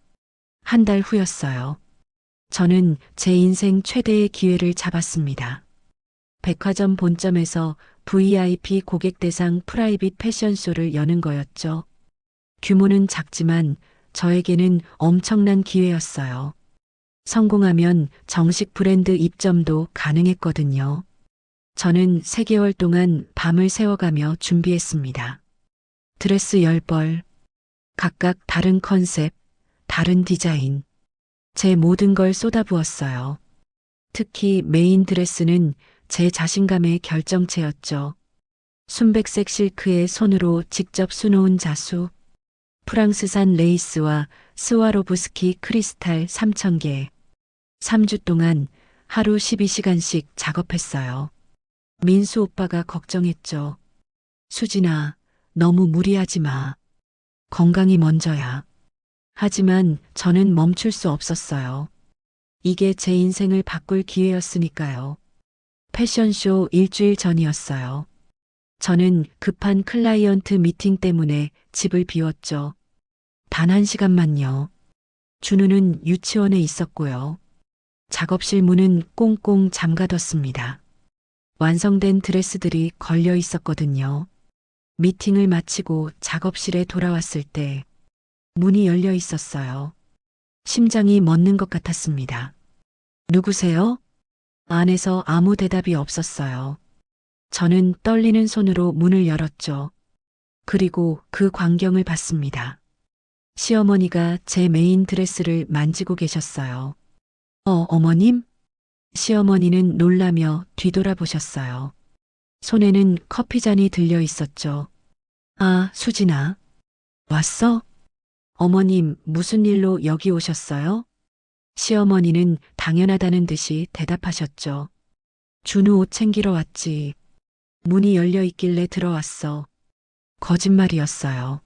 한 달 후였어요. 저는 제 인생 최대의 기회를 잡았습니다. 백화점 본점에서 VIP 고객 대상 프라이빗 패션쇼를 여는 거였죠. 규모는 작지만 저에게는 엄청난 기회였어요. 성공하면 정식 브랜드 입점도 가능했거든요. 저는 3개월 동안 밤을 새워가며 준비했습니다. 드레스 10벌, 각각 다른 컨셉, 다른 디자인, 제 모든 걸 쏟아부었어요. 특히 메인 드레스는 제 자신감의 결정체였죠. 순백색 실크에 손으로 직접 수놓은 자수, 프랑스산 레이스와 스와로브스키 크리스탈 3,000개. 3주 동안 하루 12시간씩 작업했어요. 민수 오빠가 걱정했죠. 수진아, 너무 무리하지 마. 건강이 먼저야. 하지만 저는 멈출 수 없었어요. 이게 제 인생을 바꿀 기회였으니까요. 패션쇼 일주일 전이었어요. 저는 급한 클라이언트 미팅 때문에 집을 비웠죠. 단 1시간만요. 준우는 유치원에 있었고요. 작업실 문은 꽁꽁 잠가뒀습니다. 완성된 드레스들이 걸려 있었거든요. 미팅을 마치고 작업실에 돌아왔을 때 문이 열려 있었어요. 심장이 멎는 것 같았습니다. 누구세요? 안에서 아무 대답이 없었어요. 저는 떨리는 손으로 문을 열었죠. 그리고 그 광경을 봤습니다. 시어머니가 제 메인 드레스를 만지고 계셨어요. 어머님? 시어머니는 놀라며 뒤돌아보셨어요. 손에는 커피잔이 들려 있었죠. 아, 수진아. 왔어? 어머님, 무슨 일로 여기 오셨어요? 시어머니는 당연하다는 듯이 대답하셨죠. 준우 옷 챙기러 왔지. 문이 열려 있길래 들어왔어. 거짓말이었어요.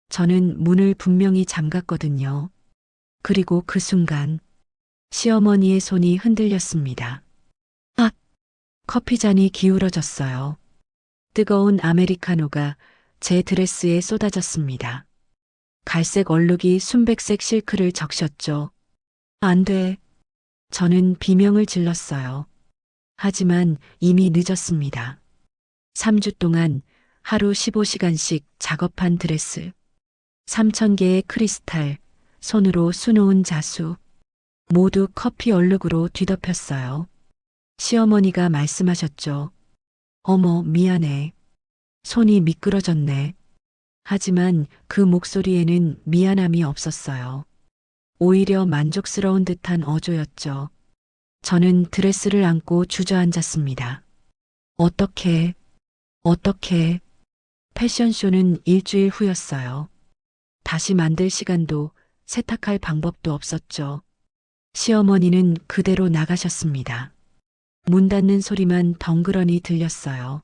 저는 문을 분명히 잠갔거든요. 그리고 그 순간 시어머니의 손이 흔들렸습니다. 아! 커피잔이 기울어졌어요. 뜨거운 아메리카노가 제 드레스에 쏟아졌습니다. 갈색 얼룩이 순백색 실크를 적셨죠. 안 돼. 저는 비명을 질렀어요. 하지만 이미 늦었습니다. 3주 동안 하루 15시간씩 작업한 드레스, 3,000개의 크리스탈, 손으로 수놓은 자수, 모두 커피 얼룩으로 뒤덮였어요. 시어머니가 말씀하셨죠. 어머, 미안해. 손이 미끄러졌네. 하지만 그 목소리에는 미안함이 없었어요. 오히려 만족스러운 듯한 어조였죠. 저는 드레스를 안고 주저앉았습니다. 어떻게, 패션쇼는 일주일 후였어요. 다시 만들 시간도 세탁할 방법도 없었죠. 시어머니는 그대로 나가셨습니다. 문 닫는 소리만 덩그러니 들렸어요.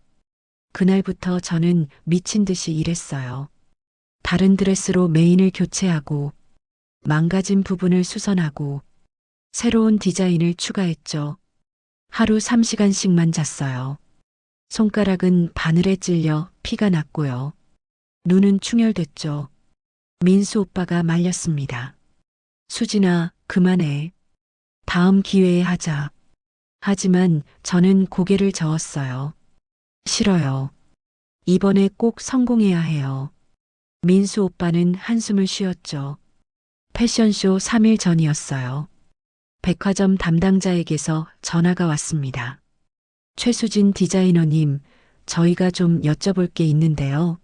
그날부터 저는 미친 듯이 일했어요. 다른 드레스로 메인을 교체하고 망가진 부분을 수선하고 새로운 디자인을 추가했죠. 하루 3시간씩만 잤어요. 손가락은 바늘에 찔려 피가 났고요. 눈은 충혈됐죠. 민수 오빠가 말렸습니다. 수진아, 그만해. 다음 기회에 하자. 하지만 저는 고개를 저었어요. 싫어요. 이번에 꼭 성공해야 해요. 민수 오빠는 한숨을 쉬었죠. 패션쇼 3일 전이었어요. 백화점 담당자에게서 전화가 왔습니다. 최수진 디자이너님, 저희가 좀 여쭤볼 게 있는데요.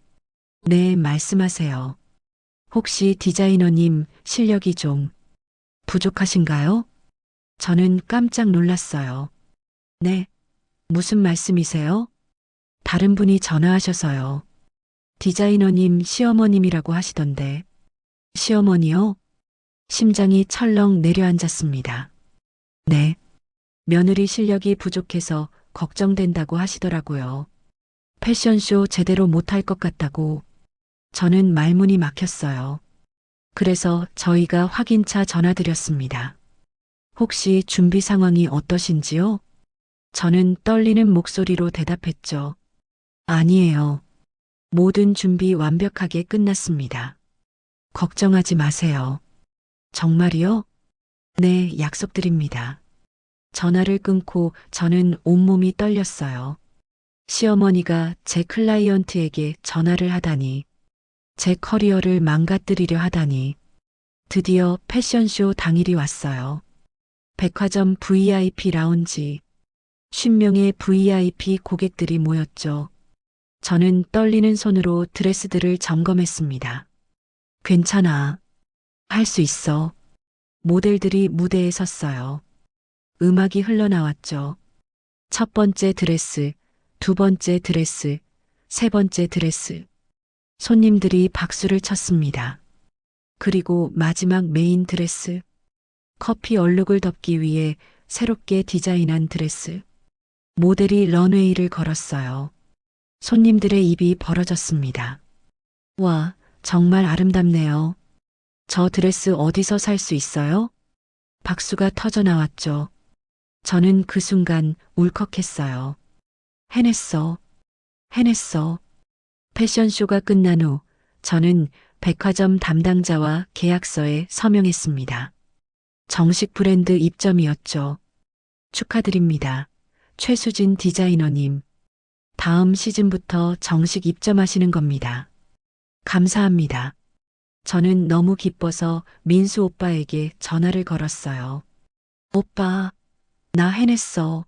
네, 말씀하세요. 혹시 디자이너님 실력이 좀 부족하신가요? 저는 깜짝 놀랐어요. 네, 무슨 말씀이세요? 다른 분이 전화하셔서요. 디자이너님 시어머님이라고 하시던데. 시어머니요? 심장이 철렁 내려앉았습니다. 네. 며느리 실력이 부족해서 걱정된다고 하시더라고요. 패션쇼 제대로 못할 것 같다고. 저는 말문이 막혔어요. 그래서 저희가 확인차 전화드렸습니다. 혹시 준비 상황이 어떠신지요? 저는 떨리는 목소리로 대답했죠. 아니에요. 모든 준비 완벽하게 끝났습니다. 걱정하지 마세요. 정말이요? 네, 약속드립니다. 전화를 끊고 저는 온몸이 떨렸어요. 시어머니가 제 클라이언트에게 전화를 하다니, 제 커리어를 망가뜨리려 하다니, 드디어 패션쇼 당일이 왔어요. 백화점 VIP 라운지, 50명의 VIP 고객들이 모였죠. 저는 떨리는 손으로 드레스들을 점검했습니다. 괜찮아. 할 수 있어. 모델들이 무대에 섰어요. 음악이 흘러나왔죠. 첫 번째 드레스, 두 번째 드레스, 세 번째 드레스. 손님들이 박수를 쳤습니다. 그리고 마지막 메인 드레스. 커피 얼룩을 덮기 위해 새롭게 디자인한 드레스. 모델이 런웨이를 걸었어요. 손님들의 입이 벌어졌습니다. 와, 정말 아름답네요. 저 드레스 어디서 살 수 있어요? 박수가 터져 나왔죠. 저는 그 순간 울컥했어요. 해냈어. 해냈어. 패션쇼가 끝난 후 저는 백화점 담당자와 계약서에 서명했습니다. 정식 브랜드 입점이었죠. 축하드립니다. 최수진 디자이너님. 다음 시즌부터 정식 입점하시는 겁니다. 감사합니다. 저는 너무 기뻐서 민수 오빠에게 전화를 걸었어요. 오빠, 나 해냈어.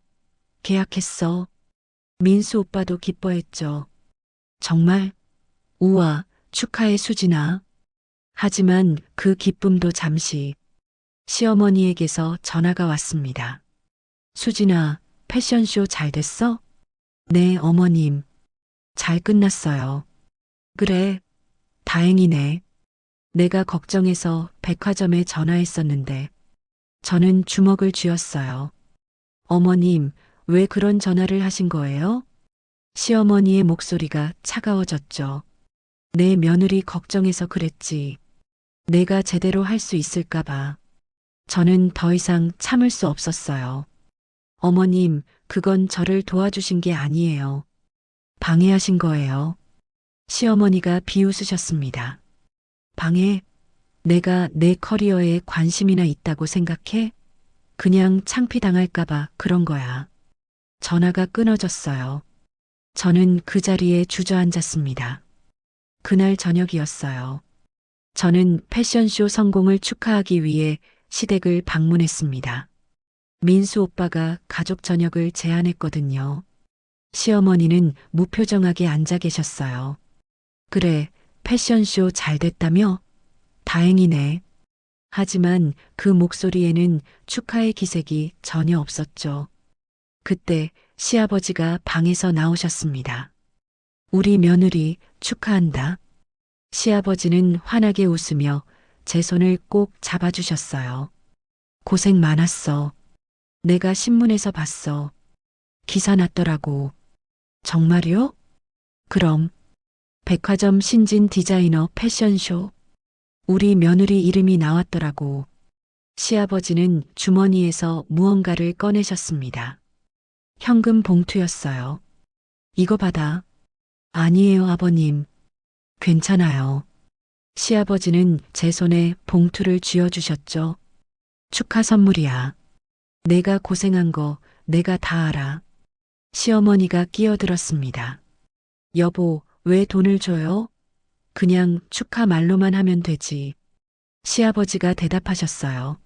계약했어. 민수 오빠도 기뻐했죠. 정말? 우와, 축하해 수진아. 하지만 그 기쁨도 잠시 시어머니에게서 전화가 왔습니다. 수진아, 패션쇼 잘 됐어? 네, 어머님. 잘 끝났어요. 그래, 다행이네. 내가 걱정해서 백화점에 전화했었는데 저는 주먹을 쥐었어요. 어머님, 왜 그런 전화를 하신 거예요? 시어머니의 목소리가 차가워졌죠. 내 며느리 걱정해서 그랬지. 내가 제대로 할 수 있을까봐. 저는 더 이상 참을 수 없었어요. 어머님, 그건 저를 도와주신 게 아니에요. 방해하신 거예요. 시어머니가 비웃으셨습니다. 방해? 내가 내 커리어에 관심이나 있다고 생각해? 그냥 창피당할까봐 그런 거야. 전화가 끊어졌어요. 저는 그 자리에 주저앉았습니다. 그날 저녁이었어요. 저는 패션쇼 성공을 축하하기 위해 시댁을 방문했습니다. 민수 오빠가 가족 저녁을 제안했거든요. 시어머니는 무표정하게 앉아 계셨어요. 그래, 패션쇼 잘 됐다며? 다행이네. 하지만 그 목소리에는 축하의 기색이 전혀 없었죠. 그때 시아버지가 방에서 나오셨습니다. 우리 며느리 축하한다. 시아버지는 환하게 웃으며 제 손을 꼭 잡아주셨어요. 고생 많았어. 내가 신문에서 봤어. 기사 났더라고. 정말요? 그럼 백화점 신진 디자이너 패션쇼. 우리 며느리 이름이 나왔더라고. 시아버지는 주머니에서 무언가를 꺼내셨습니다. 현금 봉투였어요. 이거 받아. 아니에요, 아버님. 괜찮아요. 시아버지는 제 손에 봉투를 쥐어주셨죠. 축하 선물이야. 내가 고생한 거 내가 다 알아. 시어머니가 끼어들었습니다. 여보, 왜 돈을 줘요? 그냥 축하 말로만 하면 되지. 시아버지가 대답하셨어요.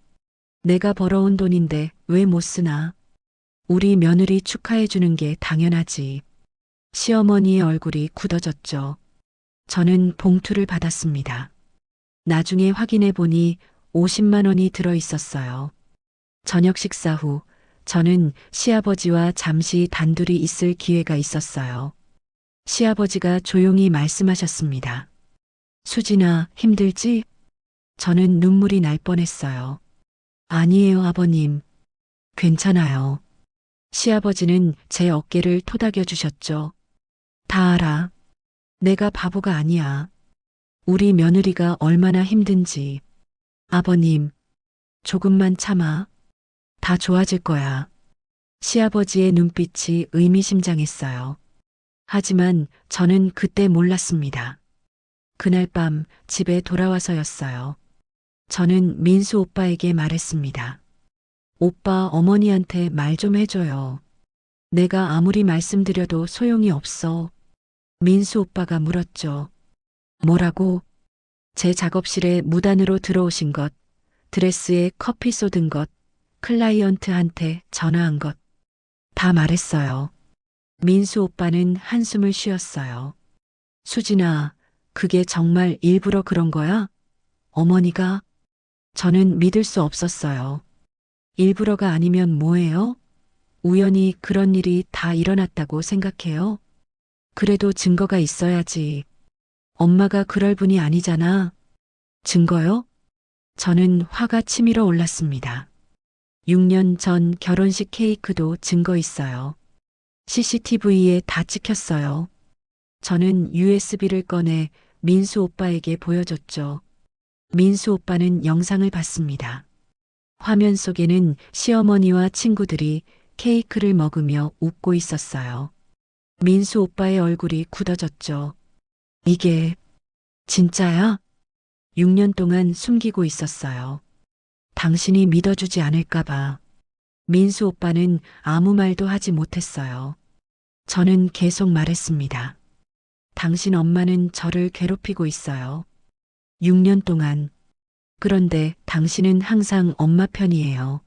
내가 벌어온 돈인데 왜 못 쓰나? 우리 며느리 축하해 주는 게 당연하지. 시어머니의 얼굴이 굳어졌죠. 저는 봉투를 받았습니다. 나중에 확인해 보니 50만 원이 들어 있었어요. 저녁 식사 후 저는 시아버지와 잠시 단둘이 있을 기회가 있었어요. 시아버지가 조용히 말씀하셨습니다. 수진아, 힘들지? 저는 눈물이 날 뻔했어요. 아니에요, 아버님. 괜찮아요. 시아버지는 제 어깨를 토닥여 주셨죠. 다 알아. 내가 바보가 아니야. 우리 며느리가 얼마나 힘든지. 아버님, 조금만 참아. 다 좋아질 거야. 시아버지의 눈빛이 의미심장했어요. 하지만 저는 그때 몰랐습니다. 그날 밤 집에 돌아와서였어요. 저는 민수 오빠에게 말했습니다. 오빠, 어머니한테 말 좀 해줘요. 내가 아무리 말씀드려도 소용이 없어. 민수 오빠가 물었죠. 뭐라고? 제 작업실에 무단으로 들어오신 것, 드레스에 커피 쏟은 것, 클라이언트한테 전화한 것. 다 말했어요. 민수 오빠는 한숨을 쉬었어요. 수진아, 그게 정말 일부러 그런 거야? 어머니가? 저는 믿을 수 없었어요. 일부러가 아니면 뭐예요? 우연히 그런 일이 다 일어났다고 생각해요? 그래도 증거가 있어야지. 엄마가 그럴 분이 아니잖아. 증거요? 저는 화가 치밀어 올랐습니다. 6년 전 결혼식 케이크도 증거 있어요. CCTV에 다 찍혔어요. 저는 USB를 꺼내 민수 오빠에게 보여줬죠. 민수 오빠는 영상을 봤습니다. 화면 속에는 시어머니와 친구들이 케이크를 먹으며 웃고 있었어요. 민수 오빠의 얼굴이 굳어졌죠. 이게 진짜야? 6년 동안 숨기고 있었어요. 당신이 믿어주지 않을까봐. 민수 오빠는 아무 말도 하지 못했어요. 저는 계속 말했습니다. 당신 엄마는 저를 괴롭히고 있어요. 6년 동안. 그런데 당신은 항상 엄마 편이에요.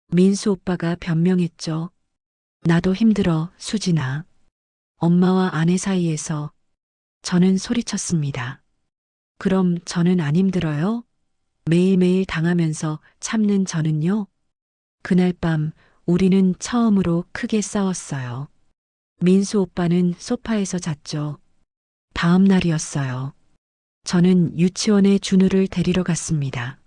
민수 오빠가 변명했죠. 나도 힘들어, 수진아. 엄마와 아내 사이에서. 저는 소리쳤습니다. 그럼 저는 안 힘들어요? 매일매일 당하면서 참는 저는요? 그날 밤 우리는 처음으로 크게 싸웠어요. 민수 오빠는 소파에서 잤죠. 다음 날이었어요. 저는 유치원에 준우를 데리러 갔습니다.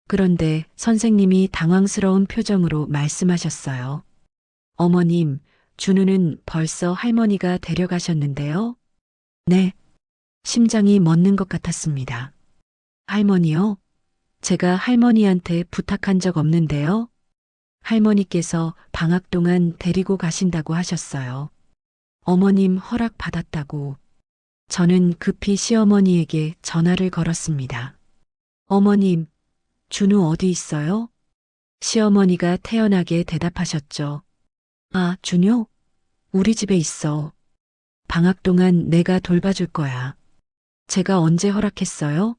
그런데 선생님이 당황스러운 표정으로 말씀하셨어요. 어머님, 준우는 벌써 할머니가 데려가셨는데요? 네. 심장이 멎는 것 같았습니다. 할머니요? 제가 할머니한테 부탁한 적 없는데요? 할머니께서 방학 동안 데리고 가신다고 하셨어요. 어머님 허락 받았다고. 저는 급히 시어머니에게 전화를 걸었습니다. 어머님, 준우 어디 있어요? 시어머니가 태연하게 대답하셨죠. 아, 준우? 우리 집에 있어. 방학 동안 내가 돌봐줄 거야. 제가 언제 허락했어요?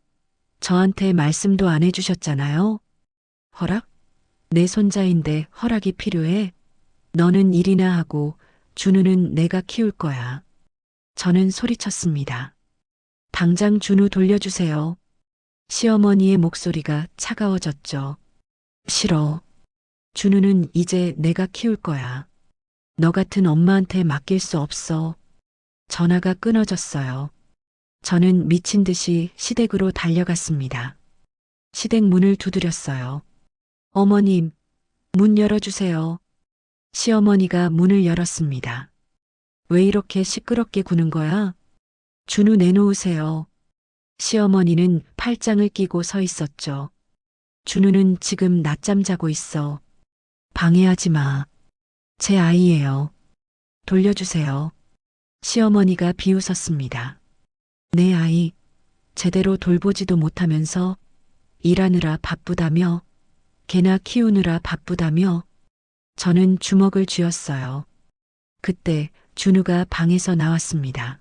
저한테 말씀도 안 해주셨잖아요. 허락? 내 손자인데 허락이 필요해? 너는 일이나 하고 준우는 내가 키울 거야. 저는 소리쳤습니다. 당장 준우 돌려주세요. 시어머니의 목소리가 차가워졌죠. 싫어. 준우는 이제 내가 키울 거야. 너 같은 엄마한테 맡길 수 없어. 전화가 끊어졌어요. 저는 미친 듯이 시댁으로 달려갔습니다. 시댁 문을 두드렸어요. 어머님, 문 열어주세요. 시어머니가 문을 열었습니다. 왜 이렇게 시끄럽게 구는 거야? 준우 내놓으세요. 시어머니는 팔짱을 끼고 서 있었죠. 준우는 지금 낮잠 자고 있어. 방해하지 마. 제 아이예요. 돌려주세요. 시어머니가 비웃었습니다. 내 아이, 제대로 돌보지도 못하면서 일하느라 바쁘다며, 개나 키우느라 바쁘다며, 저는 주먹을 쥐었어요. 그때 준우가 방에서 나왔습니다.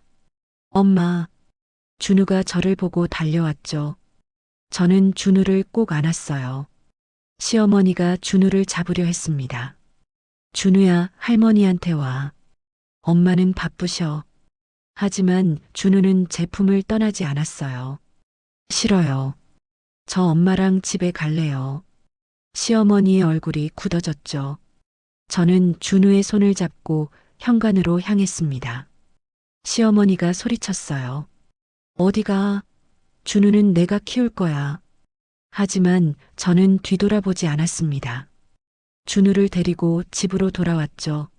엄마, 준우가 저를 보고 달려왔죠. 저는 준우를 꼭 안았어요. 시어머니가 준우를 잡으려 했습니다. 준우야, 할머니한테 와. 엄마는 바쁘셔. 하지만 준우는 제품을 떠나지 않았어요. 싫어요. 저 엄마랑 집에 갈래요. 시어머니의 얼굴이 굳어졌죠. 저는 준우의 손을 잡고 현관으로 향했습니다. 시어머니가 소리쳤어요. 어디가? 준우는 내가 키울 거야. 하지만 저는 뒤돌아보지 않았습니다. 준우를 데리고 집으로 돌아왔죠.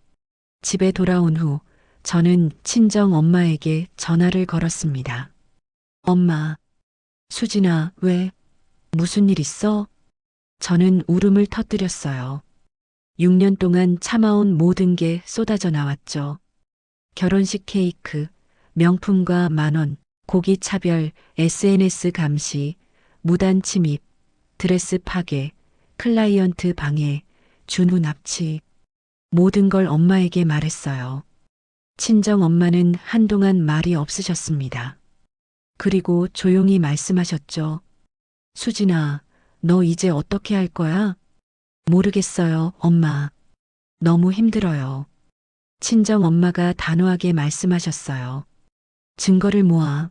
집에 돌아온 후 저는 친정 엄마에게 전화를 걸었습니다. 엄마, 수진아, 왜? 무슨 일 있어? 저는 울음을 터뜨렸어요. 6년 동안 참아온 모든 게 쏟아져 나왔죠. 결혼식 케이크, 명품과 만원, 고기 차별, SNS 감시, 무단 침입, 드레스 파괴, 클라이언트 방해, 준우 납치. 모든 걸 엄마에게 말했어요. 친정 엄마는 한동안 말이 없으셨습니다. 그리고 조용히 말씀하셨죠. 수진아, 너 이제 어떻게 할 거야? 모르겠어요, 엄마. 너무 힘들어요. 친정 엄마가 단호하게 말씀하셨어요. 증거를 모아.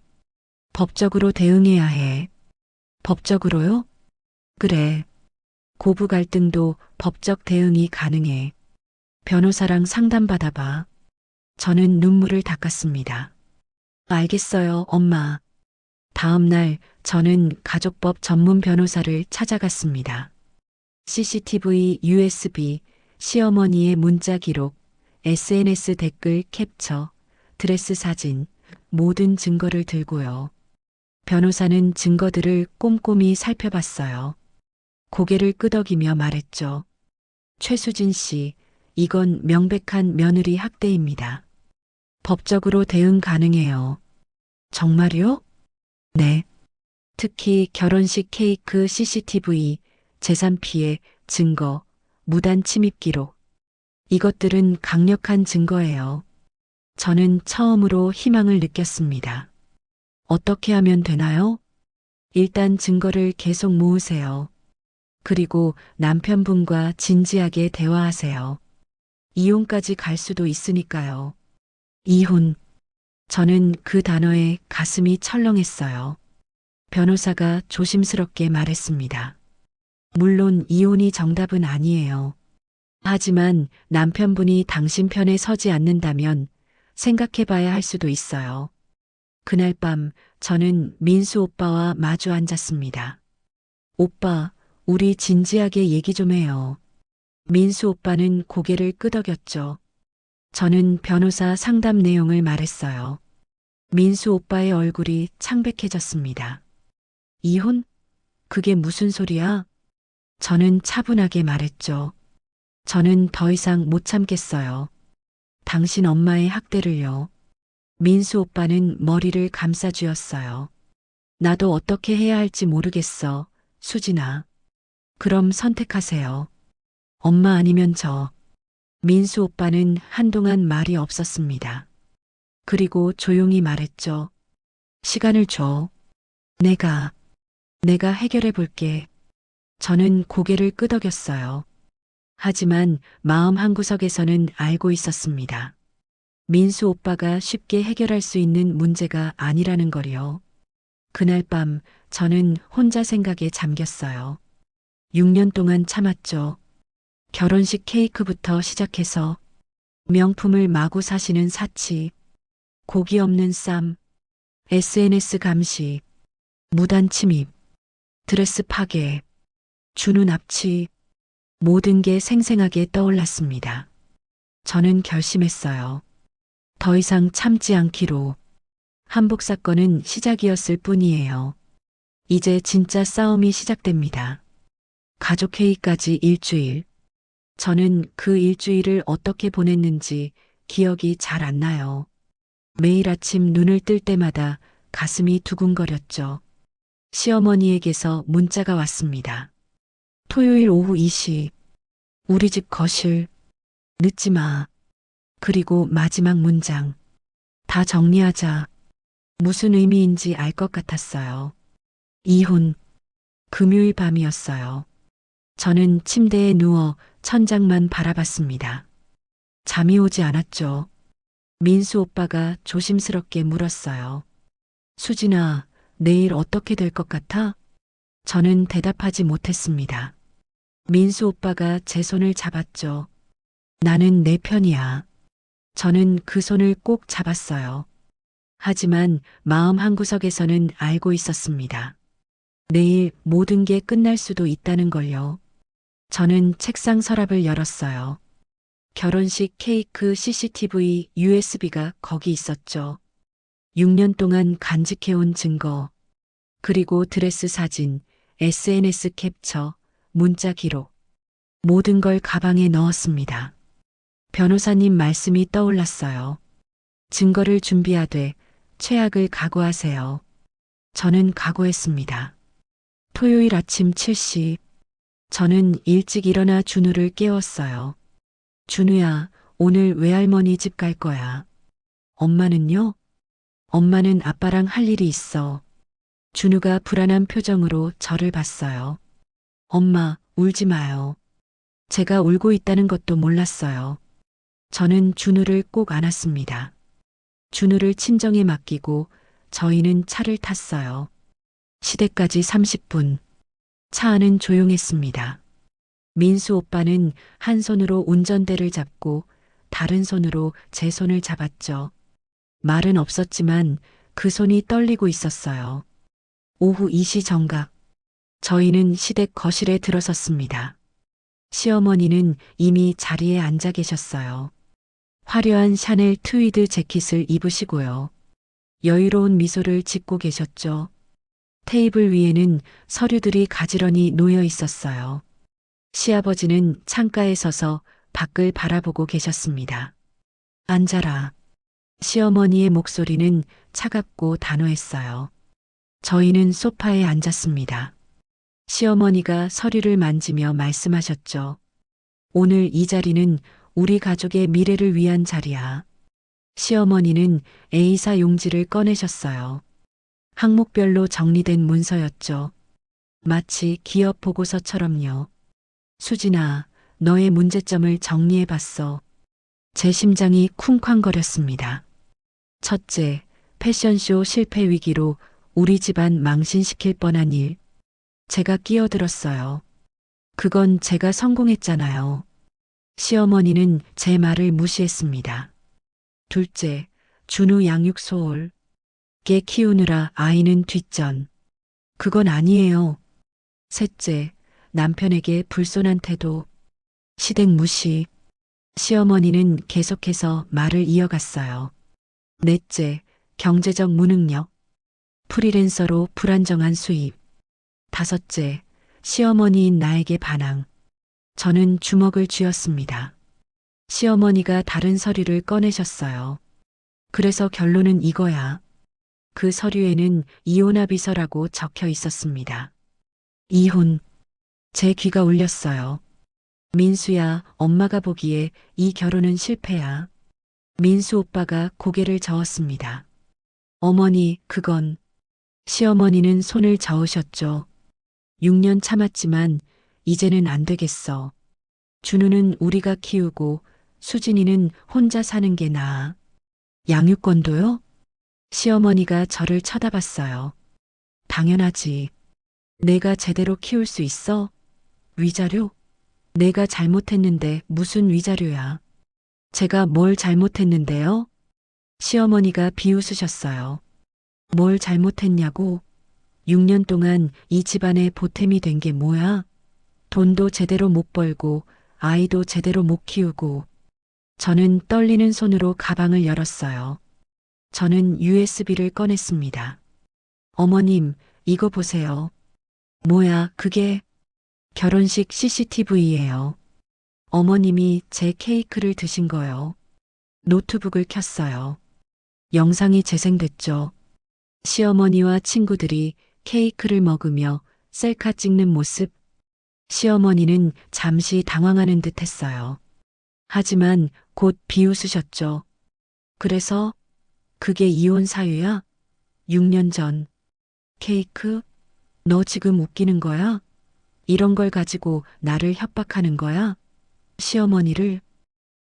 법적으로 대응해야 해. 법적으로요? 그래. 고부 갈등도 법적 대응이 가능해. 변호사랑 상담받아봐. 저는 눈물을 닦았습니다. 알겠어요, 엄마. 다음 날 저는 가족법 전문 변호사를 찾아갔습니다. CCTV, USB, 시어머니의 문자 기록, SNS 댓글 캡처, 드레스 사진, 모든 증거를 들고요. 변호사는 증거들을 꼼꼼히 살펴봤어요. 고개를 끄덕이며 말했죠. 최수진 씨, 이건 명백한 며느리 학대입니다. 법적으로 대응 가능해요. 정말요? 네. 특히 결혼식 케이크 CCTV, 재산 피해, 증거, 무단 침입 기록. 이것들은 강력한 증거예요. 저는 처음으로 희망을 느꼈습니다. 어떻게 하면 되나요? 일단 증거를 계속 모으세요. 그리고 남편분과 진지하게 대화하세요. 이혼까지 갈 수도 있으니까요. 이혼. 저는 그 단어에 가슴이 철렁했어요. 변호사가 조심스럽게 말했습니다. 물론 이혼이 정답은 아니에요. 하지만 남편분이 당신 편에 서지 않는다면 생각해봐야 할 수도 있어요. 그날 밤 저는 민수 오빠와 마주 앉았습니다. 오빠, 우리 진지하게 얘기 좀 해요. 민수 오빠는 고개를 끄덕였죠. 저는 변호사 상담 내용을 말했어요. 민수 오빠의 얼굴이 창백해졌습니다. 이혼? 그게 무슨 소리야? 저는 차분하게 말했죠. 저는 더 이상 못 참겠어요. 당신 엄마의 학대를요. 민수 오빠는 머리를 감싸쥐었어요. 나도 어떻게 해야 할지 모르겠어, 수진아. 그럼 선택하세요. 엄마 아니면 저. 민수 오빠는 한동안 말이 없었습니다. 그리고 조용히 말했죠. 시간을 줘. 내가 해결해 볼게. 저는 고개를 끄덕였어요. 하지만 마음 한구석에서는 알고 있었습니다. 민수 오빠가 쉽게 해결할 수 있는 문제가 아니라는 거요. 그날 밤 저는 혼자 생각에 잠겼어요. 6년 동안 참았죠. 결혼식 케이크부터 시작해서 명품을 마구 사시는 사치, 고기 없는 쌈, SNS 감시, 무단 침입, 드레스 파괴, 준우 납치, 모든 게 생생하게 떠올랐습니다. 저는 결심했어요. 더 이상 참지 않기로. 한복 사건은 시작이었을 뿐이에요. 이제 진짜 싸움이 시작됩니다. 가족 회의까지 일주일. 저는 그 일주일을 어떻게 보냈는지 기억이 잘 안 나요. 매일 아침 눈을 뜰 때마다 가슴이 두근거렸죠. 시어머니에게서 문자가 왔습니다. 토요일 오후 2시. 우리 집 거실. 늦지 마. 그리고 마지막 문장. 다 정리하자. 무슨 의미인지 알 것 같았어요. 이혼. 금요일 밤이었어요. 저는 침대에 누워 천장만 바라봤습니다. 잠이 오지 않았죠. 민수 오빠가 조심스럽게 물었어요. 수진아, 내일 어떻게 될 것 같아? 저는 대답하지 못했습니다. 민수 오빠가 제 손을 잡았죠. 나는 내 편이야. 저는 그 손을 꼭 잡았어요. 하지만 마음 한구석에서는 알고 있었습니다. 내일 모든 게 끝날 수도 있다는 걸요. 저는 책상 서랍을 열었어요. 결혼식 케이크 CCTV USB가 거기 있었죠. 6년 동안 간직해온 증거, 그리고 드레스 사진, SNS 캡처, 문자 기록, 모든 걸 가방에 넣었습니다. 변호사님 말씀이 떠올랐어요. 증거를 준비하되 최악을 각오하세요. 저는 각오했습니다. 토요일 아침 7시, 저는 일찍 일어나 준우를 깨웠어요. 준우야, 오늘 외할머니 집 갈 거야. 엄마는요? 엄마는 아빠랑 할 일이 있어. 준우가 불안한 표정으로 저를 봤어요. 엄마, 울지 마요. 제가 울고 있다는 것도 몰랐어요. 저는 준우를 꼭 안았습니다. 준우를 친정에 맡기고 저희는 차를 탔어요. 시댁까지 30분. 차 안은 조용했습니다. 민수 오빠는 한 손으로 운전대를 잡고 다른 손으로 제 손을 잡았죠. 말은 없었지만 그 손이 떨리고 있었어요. 오후 2시 정각. 저희는 시댁 거실에 들어섰습니다. 시어머니는 이미 자리에 앉아 계셨어요. 화려한 샤넬 트위드 재킷을 입으시고요. 여유로운 미소를 짓고 계셨죠. 테이블 위에는 서류들이 가지런히 놓여 있었어요. 시아버지는 창가에 서서 밖을 바라보고 계셨습니다. 앉아라. 시어머니의 목소리는 차갑고 단호했어요. 저희는 소파에 앉았습니다. 시어머니가 서류를 만지며 말씀하셨죠. 오늘 이 자리는 우리 가족의 미래를 위한 자리야. 시어머니는 A사 용지를 꺼내셨어요. 항목별로 정리된 문서였죠. 마치 기업 보고서처럼요. 수진아, 너의 문제점을 정리해봤어. 제 심장이 쿵쾅거렸습니다. 첫째, 패션쇼 실패 위기로 우리 집안 망신시킬 뻔한 일. 제가 끼어들었어요. 그건 제가 성공했잖아요. 시어머니는 제 말을 무시했습니다. 둘째, 준우 양육 소홀. 개 키우느라 아이는 뒷전. 그건 아니에요. 셋째, 남편에게 불손한 태도. 시댁 무시. 시어머니는 계속해서 말을 이어갔어요. 넷째, 경제적 무능력. 프리랜서로 불안정한 수입. 다섯째, 시어머니인 나에게 반항. 저는 주먹을 쥐었습니다. 시어머니가 다른 서류를 꺼내셨어요. 그래서 결론은 이거야. 그 서류에는 이혼합의서라고 적혀 있었습니다. 이혼. 제 귀가 울렸어요. 민수야, 엄마가 보기에 이 결혼은 실패야. 민수 오빠가 고개를 저었습니다. 어머니, 그건. 시어머니는 손을 저으셨죠. 6년 참았지만 이제는 안 되겠어. 준우는 우리가 키우고 수진이는 혼자 사는 게 나아. 양육권도요? 시어머니가 저를 쳐다봤어요. 당연하지. 내가 제대로 키울 수 있어? 위자료? 내가 잘못했는데 무슨 위자료야? 제가 뭘 잘못했는데요? 시어머니가 비웃으셨어요. 뭘 잘못했냐고? 6년 동안 이 집안의 보탬이 된 게 뭐야? 돈도 제대로 못 벌고 아이도 제대로 못 키우고 저는 떨리는 손으로 가방을 열었어요. 저는 USB를 꺼냈습니다. 어머님, 이거 보세요. 뭐야, 그게 결혼식 CCTV예요. 어머님이 제 케이크를 드신 거요. 노트북을 켰어요. 영상이 재생됐죠. 시어머니와 친구들이 케이크를 먹으며 셀카 찍는 모습. 시어머니는 잠시 당황하는 듯 했어요. 하지만 곧 비웃으셨죠. 그래서 그게 이혼 사유야? 6년 전. 케이크? 너 지금 웃기는 거야? 이런 걸 가지고 나를 협박하는 거야? 시어머니를.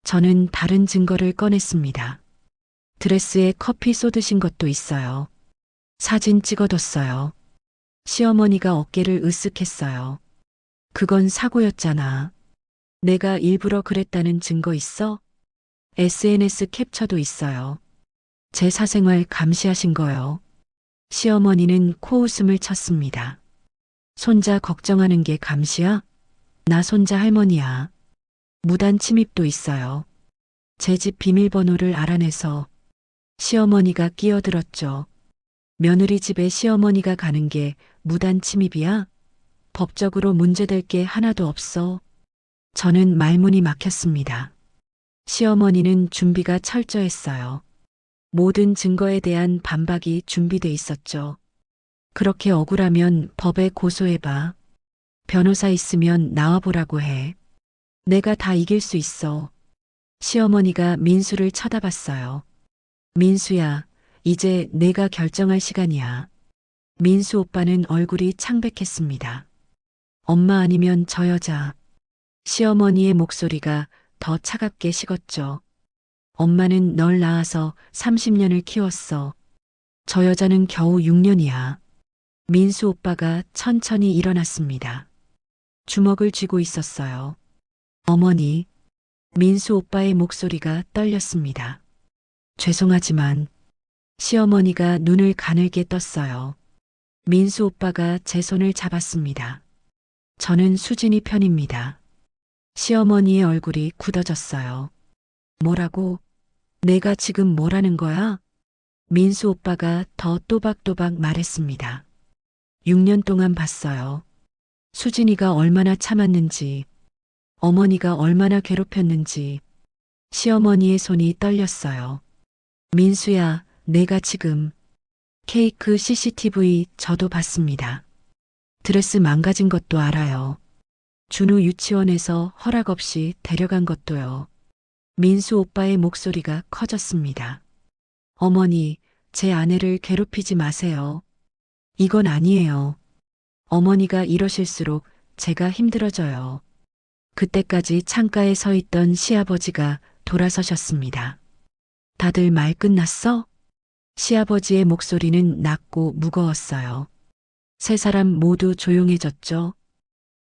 저는 다른 증거를 꺼냈습니다. 드레스에 커피 쏟으신 것도 있어요. 사진 찍어뒀어요. 시어머니가 어깨를 으쓱했어요. 그건 사고였잖아. 내가 일부러 그랬다는 증거 있어? SNS 캡처도 있어요. 제 사생활 감시하신 거요. 시어머니는 코웃음을 쳤습니다. 손자 걱정하는 게 감시야? 나 손자 할머니야. 무단 침입도 있어요. 제 집 비밀번호를 알아내서 시어머니가 끼어들었죠. 며느리 집에 시어머니가 가는 게 무단 침입이야? 법적으로 문제될 게 하나도 없어. 저는 말문이 막혔습니다. 시어머니는 준비가 철저했어요. 모든 증거에 대한 반박이 준비돼 있었죠. 그렇게 억울하면 법에 고소해봐. 변호사 있으면 나와보라고 해. 내가 다 이길 수 있어. 시어머니가 민수를 쳐다봤어요. 민수야, 이제 내가 결정할 시간이야. 민수 오빠는 얼굴이 창백했습니다. 엄마 아니면 저 여자. 시어머니의 목소리가 더 차갑게 식었죠. 엄마는 널 낳아서 30년을 키웠어. 저 여자는 겨우 6년이야. 민수 오빠가 천천히 일어났습니다. 주먹을 쥐고 있었어요. 어머니, 민수 오빠의 목소리가 떨렸습니다. 죄송하지만 시어머니가 눈을 가늘게 떴어요. 민수 오빠가 제 손을 잡았습니다. 저는 수진이 편입니다. 시어머니의 얼굴이 굳어졌어요. 뭐라고? 내가 지금 뭐라는 거야? 민수 오빠가 더 또박또박 말했습니다. 6년 동안 봤어요. 수진이가 얼마나 참았는지, 어머니가 얼마나 괴롭혔는지. 시어머니의 손이 떨렸어요. 민수야, 내가 지금 케이크 CCTV 저도 봤습니다. 드레스 망가진 것도 알아요. 준우 유치원에서 허락 없이 데려간 것도요. 민수 오빠의 목소리가 커졌습니다. 어머니, 제 아내를 괴롭히지 마세요. 이건 아니에요. 어머니가 이러실수록 제가 힘들어져요. 그때까지 창가에 서 있던 시아버지가 돌아서셨습니다. 다들 말 끝났어? 시아버지의 목소리는 낮고 무거웠어요. 세 사람 모두 조용해졌죠.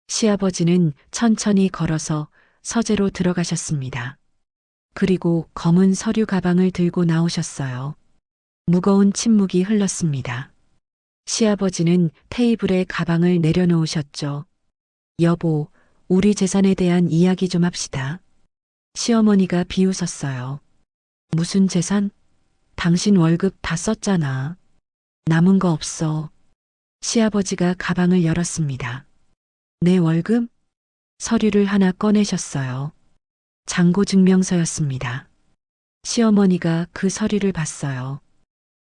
시아버지는 천천히 걸어서 서재로 들어가셨습니다. 그리고 검은 서류 가방을 들고 나오셨어요. 무거운 침묵이 흘렀습니다. 시아버지는 테이블에 가방을 내려놓으셨죠. 여보, 우리 재산에 대한 이야기 좀 합시다. 시어머니가 비웃었어요. 무슨 재산? 당신 월급 다 썼잖아. 남은 거 없어. 시아버지가 가방을 열었습니다. 내 월급? 서류를 하나 꺼내셨어요. 잔고증명서였습니다. 시어머니가 그 서류를 봤어요.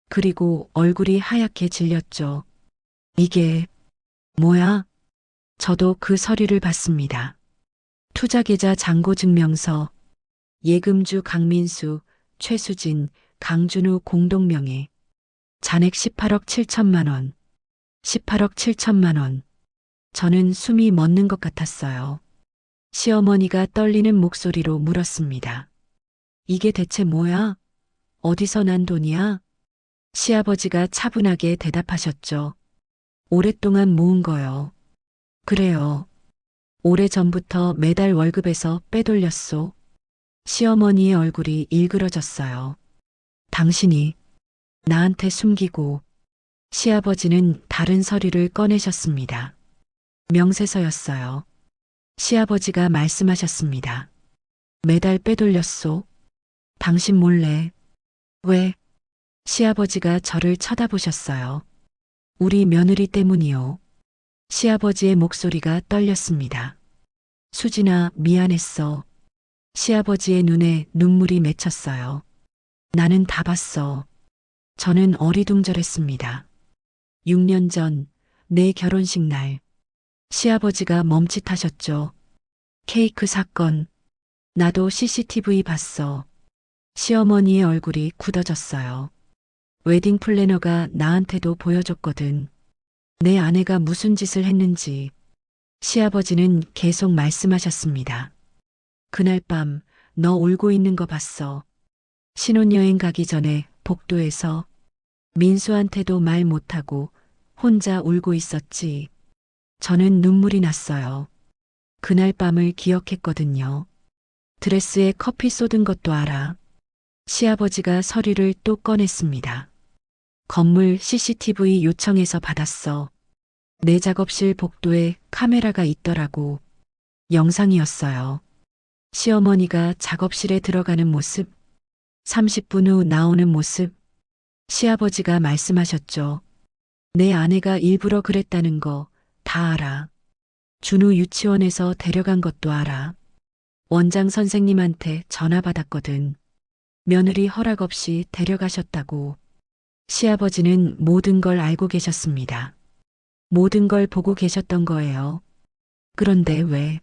그리고 얼굴이 하얗게 질렸죠. 이게 뭐야? 저도 그 서류를 봤습니다. 투자계좌 잔고증명서, 예금주 강민수, 최수진, 강준우 공동명의, 잔액 18억 7천만 원. 18억 7천만 원. 저는 숨이 멎는 것 같았어요. 시어머니가 떨리는 목소리로 물었습니다. 이게 대체 뭐야? 어디서 난 돈이야? 시아버지가 차분하게 대답하셨죠. 오랫동안 모은 거요. 그래요. 오래전부터 매달 월급에서 빼돌렸소. 시어머니의 얼굴이 일그러졌어요. 당신이 나한테 숨기고. 시아버지는 다른 서류를 꺼내셨습니다. 명세서였어요. 시아버지가 말씀하셨습니다. 매달 빼돌렸소. 당신 몰래. 왜? 시아버지가 저를 쳐다보셨어요. 우리 며느리 때문이요. 시아버지의 목소리가 떨렸습니다. 수진아, 미안했어. 시아버지의 눈에 눈물이 맺혔어요. 나는 다 봤어. 저는 어리둥절했습니다. 6년 전, 내 결혼식 날, 시아버지가 멈칫하셨죠. 케이크 사건, 나도 CCTV 봤어. 시어머니의 얼굴이 굳어졌어요. 웨딩 플래너가 나한테도 보여줬거든. 내 아내가 무슨 짓을 했는지. 시아버지는 계속 말씀하셨습니다. 그날 밤, 너 울고 있는 거 봤어. 신혼여행 가기 전에 복도에서 민수한테도 말 못하고 혼자 울고 있었지. 저는 눈물이 났어요. 그날 밤을 기억했거든요. 드레스에 커피 쏟은 것도 알아. 시아버지가 서류를 또 꺼냈습니다. 건물 CCTV 요청해서 받았어. 내 작업실 복도에 카메라가 있더라고. 영상이었어요. 시어머니가 작업실에 들어가는 모습, 30분 후 나오는 모습. 시아버지가 말씀하셨죠. 내 아내가 일부러 그랬다는 거 다 알아. 준우 유치원에서 데려간 것도 알아. 원장 선생님한테 전화 받았거든. 며느리 허락 없이 데려가셨다고. 시아버지는 모든 걸 알고 계셨습니다. 모든 걸 보고 계셨던 거예요. 그런데 왜?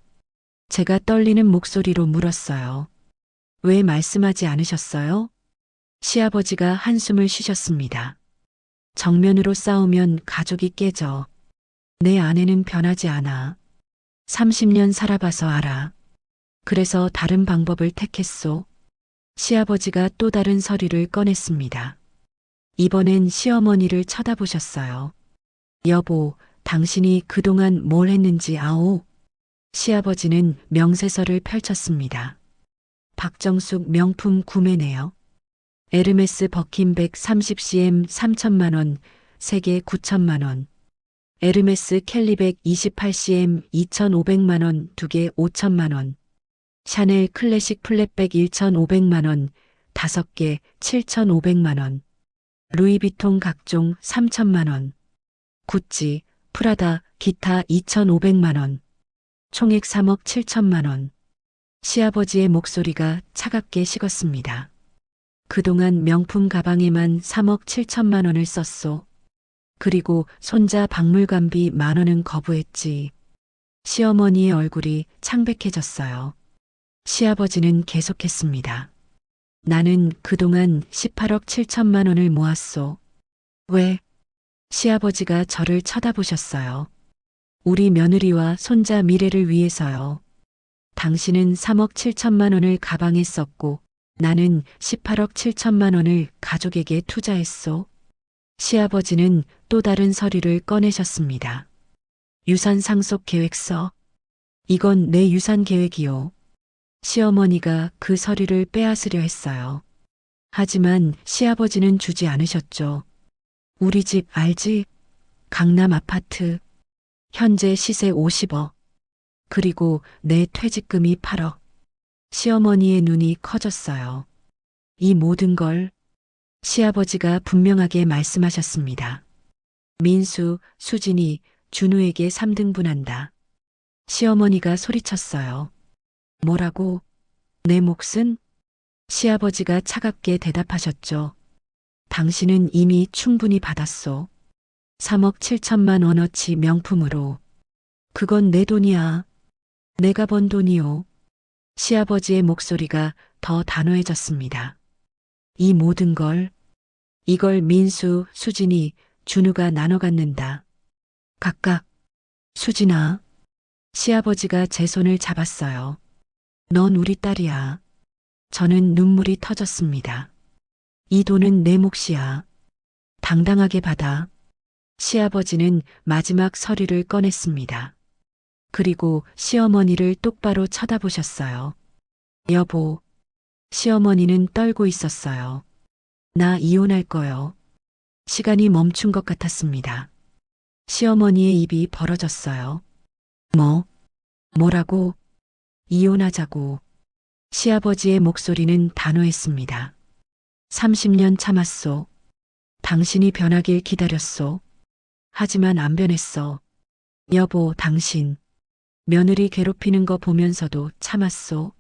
제가 떨리는 목소리로 물었어요. 왜 말씀하지 않으셨어요? 시아버지가 한숨을 쉬셨습니다. 정면으로 싸우면 가족이 깨져. 내 아내는 변하지 않아. 30년 살아봐서 알아. 그래서 다른 방법을 택했소. 시아버지가 또 다른 서류를 꺼냈습니다. 이번엔 시어머니를 쳐다보셨어요. 여보, 당신이 그동안 뭘 했는지 아오? 시아버지는 명세서를 펼쳤습니다. 박정숙 명품 구매네요. 에르메스 버킨백 30cm 3천만 원, 3개 9천만 원. 에르메스 캘리백 28cm 2,500만 원, 2개 5천만 원. 샤넬 클래식 플랫백 1,500만 원, 5개 7,500만 원. 루이비통 각종 3천만 원. 구찌, 프라다, 기타 2,500만 원. 총액 3억 7천만 원. 시아버지의 목소리가 차갑게 식었습니다. 그동안 명품 가방에만 3억 7천만 원을 썼소. 그리고 손자 박물관비 10,000원은 거부했지. 시어머니의 얼굴이 창백해졌어요. 시아버지는 계속했습니다. 나는 그동안 18억 7천만 원을 모았소. 왜? 시아버지가 저를 쳐다보셨어요. 우리 며느리와 손자 미래를 위해서요. 당신은 3억 7천만 원을 가방에 썼고 나는 18억 7천만 원을 가족에게 투자했소. 시아버지는 또 다른 서류를 꺼내셨습니다. 유산 상속 계획서. 이건 내 유산 계획이요. 시어머니가 그 서류를 빼앗으려 했어요. 하지만 시아버지는 주지 않으셨죠. 우리 집 알지? 강남 아파트. 현재 시세 50억. 그리고 내 퇴직금이 8억. 시어머니의 눈이 커졌어요. 이 모든 걸 시아버지가 분명하게 말씀하셨습니다. 민수, 수진이 준우에게 3등분한다. 시어머니가 소리쳤어요. 뭐라고? 내 몫은? 시아버지가 차갑게 대답하셨죠. 당신은 이미 충분히 받았소. 3억 7천만 원어치 명품으로. 그건 내 돈이야. 내가 번 돈이요. 시아버지의 목소리가 더 단호해졌습니다. 이 모든 걸, 이걸 민수, 수진이, 준우가 나눠 갖는다. 각각. 수진아. 시아버지가 제 손을 잡았어요. 넌 우리 딸이야. 저는 눈물이 터졌습니다. 이 돈은 내 몫이야. 당당하게 받아. 시아버지는 마지막 서류를 꺼냈습니다. 그리고 시어머니를 똑바로 쳐다보셨어요. 여보. 시어머니는 떨고 있었어요. 나 이혼할 거요. 시간이 멈춘 것 같았습니다. 시어머니의 입이 벌어졌어요. 뭐? 뭐라고? 이혼하자고. 시아버지의 목소리는 단호했습니다. 30년 참았소. 당신이 변하길 기다렸소. 하지만 안 변했어. 여보, 당신. 며느리 괴롭히는 거 보면서도 참았소.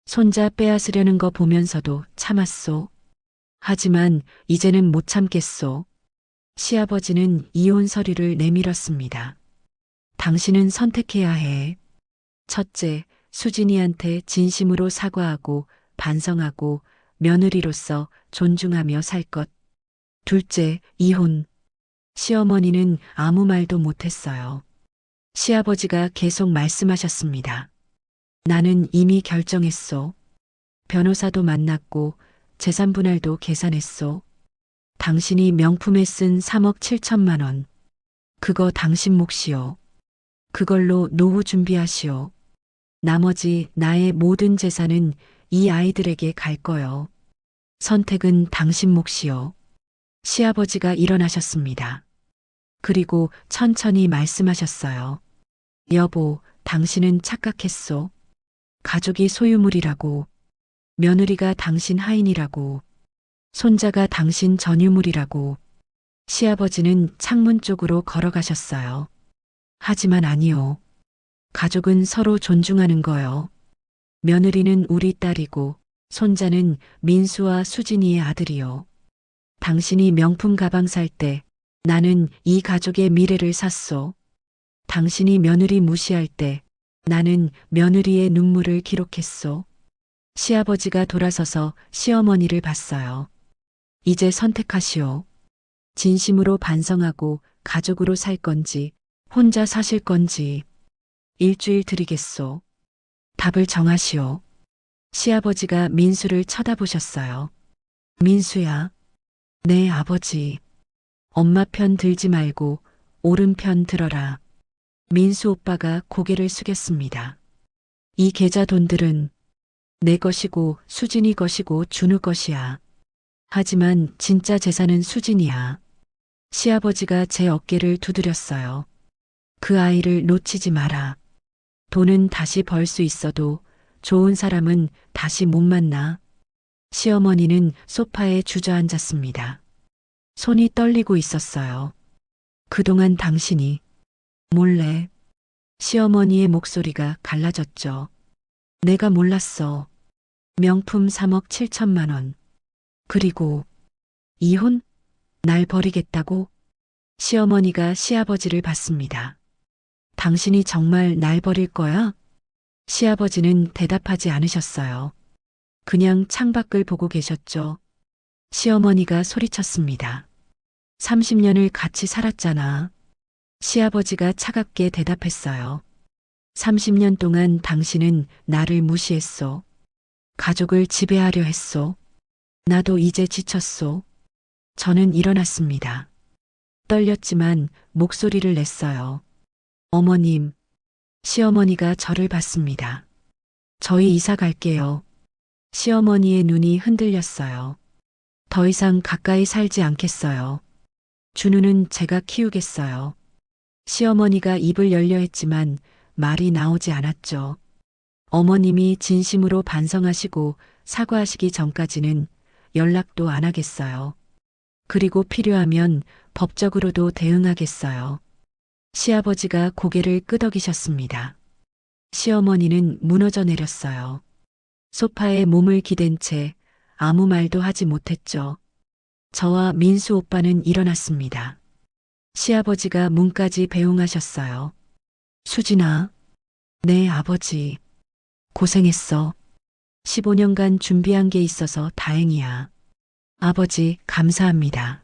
손자 빼앗으려는 거 보면서도 참았소. 하지만 이제는 못 참겠소. 시아버지는 이혼 서류를 내밀었습니다. 당신은 선택해야 해. 첫째, 수진이한테 진심으로 사과하고 반성하고 며느리로서 존중하며 살 것. 둘째, 이혼. 시어머니는 아무 말도 못했어요. 시아버지가 계속 말씀하셨습니다. 나는 이미 결정했소. 변호사도 만났고 재산 분할도 계산했소. 당신이 명품에 쓴 3억 7천만 원. 그거 당신 몫이요. 그걸로 노후 준비하시오. 나머지 나의 모든 재산은 이 아이들에게 갈 거요. 선택은 당신 몫이요. 시아버지가 일어나셨습니다. 그리고 천천히 말씀하셨어요. 여보, 당신은 착각했소. 가족이 소유물이라고. 며느리가 당신 하인이라고. 손자가 당신 전유물이라고. 시아버지는 창문 쪽으로 걸어가셨어요. 하지만 아니요. 가족은 서로 존중하는 거요. 며느리는 우리 딸이고 손자는 민수와 수진이의 아들이요. 당신이 명품 가방 살 때 나는 이 가족의 미래를 샀소. 당신이 며느리 무시할 때 나는 며느리의 눈물을 기록했소. 시아버지가 돌아서서 시어머니를 봤어요. 이제 선택하시오. 진심으로 반성하고 가족으로 살 건지 혼자 사실 건지. 일주일 드리겠소. 답을 정하시오. 시아버지가 민수를 쳐다보셨어요. 민수야. 네, 아버지. 엄마 편 들지 말고 오른편 들어라. 민수 오빠가 고개를 숙였습니다. 이 계좌 돈들은 내 것이고 수진이 것이고 준우 것이야. 하지만 진짜 재산은 수진이야. 시아버지가 제 어깨를 두드렸어요. 그 아이를 놓치지 마라. 돈은 다시 벌 수 있어도 좋은 사람은 다시 못 만나. 시어머니는 소파에 주저앉았습니다. 손이 떨리고 있었어요. 그동안 당신이 몰래. 시어머니의 목소리가 갈라졌죠. 내가 몰랐어. 명품 3억 7천만 원. 그리고 이혼? 날 버리겠다고? 시어머니가 시아버지를 봤습니다. 당신이 정말 날 버릴 거야? 시아버지는 대답하지 않으셨어요. 그냥 창밖을 보고 계셨죠. 시어머니가 소리쳤습니다. 30년을 같이 살았잖아. 시아버지가 차갑게 대답했어요. 30년 동안 당신은 나를 무시했소. 가족을 지배하려 했소. 나도 이제 지쳤소. 저는 일어났습니다. 떨렸지만 목소리를 냈어요. 어머님. 시어머니가 저를 봤습니다. 저희 이사 갈게요. 시어머니의 눈이 흔들렸어요. 더 이상 가까이 살지 않겠어요. 준우는 제가 키우겠어요. 시어머니가 입을 열려 했지만 말이 나오지 않았죠. 어머님이 진심으로 반성하시고 사과하시기 전까지는 연락도 안 하겠어요. 그리고 필요하면 법적으로도 대응하겠어요. 시아버지가 고개를 끄덕이셨습니다. 시어머니는 무너져 내렸어요. 소파에 몸을 기댄 채 아무 말도 하지 못했죠. 저와 민수 오빠는 일어났습니다. 시아버지가 문까지 배웅하셨어요. 수진아. 네, 아버지. 고생했어. 15년간 준비한 게 있어서 다행이야. 아버지, 감사합니다.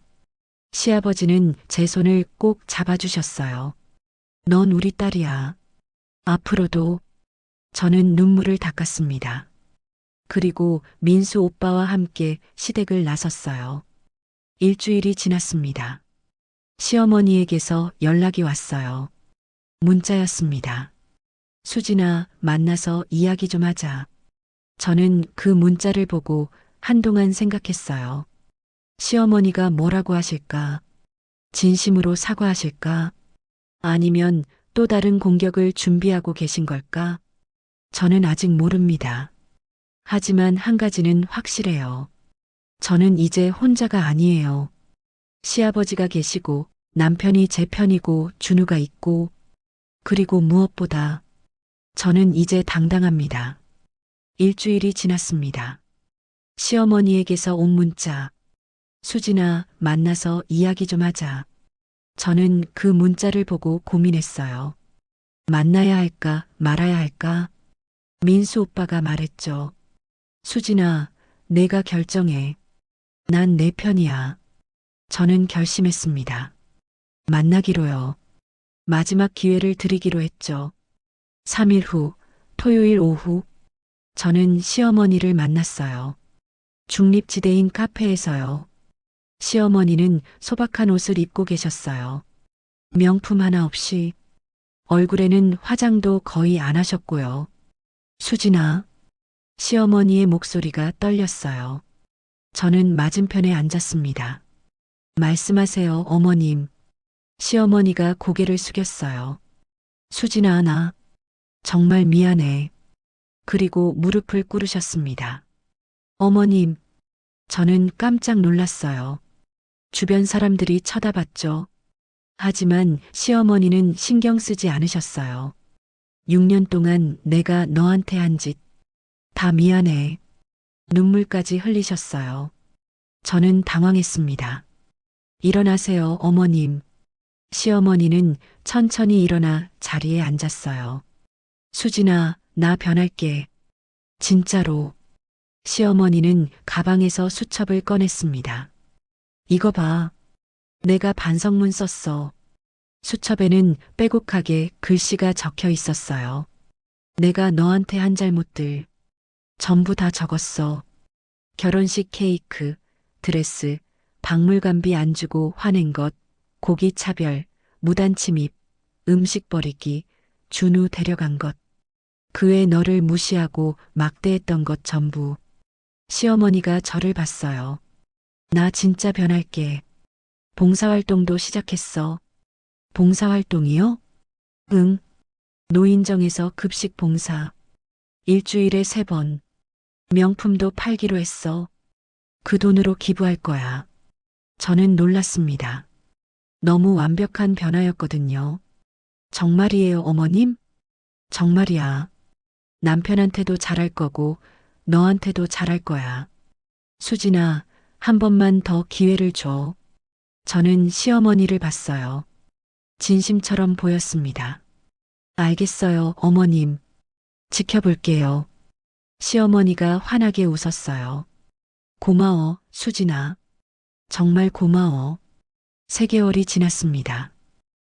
시아버지는 제 손을 꼭 잡아주셨어요. 넌 우리 딸이야. 앞으로도. 저는 눈물을 닦았습니다. 그리고 민수 오빠와 함께 시댁을 나섰어요. 일주일이 지났습니다. 시어머니에게서 연락이 왔어요. 문자였습니다. 수진아, 만나서 이야기 좀 하자. 저는 그 문자를 보고 한동안 생각했어요. 시어머니가 뭐라고 하실까? 진심으로 사과하실까? 아니면 또 다른 공격을 준비하고 계신 걸까? 저는 아직 모릅니다. 하지만 한 가지는 확실해요. 저는 이제 혼자가 아니에요. 시아버지가 계시고 남편이 제 편이고 준우가 있고 그리고 무엇보다 저는 이제 당당합니다. 일주일이 지났습니다. 시어머니에게서 온 문자. 수진아, 만나서 이야기 좀 하자. 저는 그 문자를 보고 고민했어요. 만나야 할까 말아야 할까? 민수 오빠가 말했죠. 수진아, 내가 결정해. 난 내 편이야. 저는 결심했습니다. 만나기로요. 마지막 기회를 드리기로 했죠. 3일 후, 토요일 오후, 저는 시어머니를 만났어요. 중립지대인 카페에서요. 시어머니는 소박한 옷을 입고 계셨어요. 명품 하나 없이 얼굴에는 화장도 거의 안 하셨고요. 수진아, 시어머니의 목소리가 떨렸어요. 저는 맞은편에 앉았습니다. 말씀하세요, 어머님. 시어머니가 고개를 숙였어요. 수진아, 나 정말 미안해. 그리고 무릎을 꿇으셨습니다. 어머님, 저는 깜짝 놀랐어요. 주변 사람들이 쳐다봤죠. 하지만 시어머니는 신경 쓰지 않으셨어요. 6년 동안 내가 너한테 한 짓 다 미안해. 눈물까지 흘리셨어요. 저는 당황했습니다. 일어나세요, 어머님. 시어머니는 천천히 일어나 자리에 앉았어요. 수진아, 나 변할게. 진짜로. 시어머니는 가방에서 수첩을 꺼냈습니다. 이거 봐. 내가 반성문 썼어. 수첩에는 빼곡하게 글씨가 적혀 있었어요. 내가 너한테 한 잘못들 전부 다 적었어. 결혼식 케이크, 드레스, 박물관비 안 주고 화낸 것, 고기 차별, 무단 침입, 음식 버리기, 준우 데려간 것, 그 애 너를 무시하고 막대했던 것 전부. 시어머니가 저를 봤어요. 나 진짜 변할게. 봉사활동도 시작했어. 봉사활동이요? 응. 노인정에서 급식 봉사. 일주일에 3번. 명품도 팔기로 했어. 그 돈으로 기부할 거야. 저는 놀랐습니다. 너무 완벽한 변화였거든요. 정말이에요, 어머님? 정말이야. 남편한테도 잘할 거고 너한테도 잘할 거야. 수진아, 한 번만 더 기회를 줘. 저는 시어머니를 봤어요. 진심처럼 보였습니다. 알겠어요, 어머님. 지켜볼게요. 시어머니가 환하게 웃었어요. 고마워, 수진아. 정말 고마워. 3개월이 지났습니다.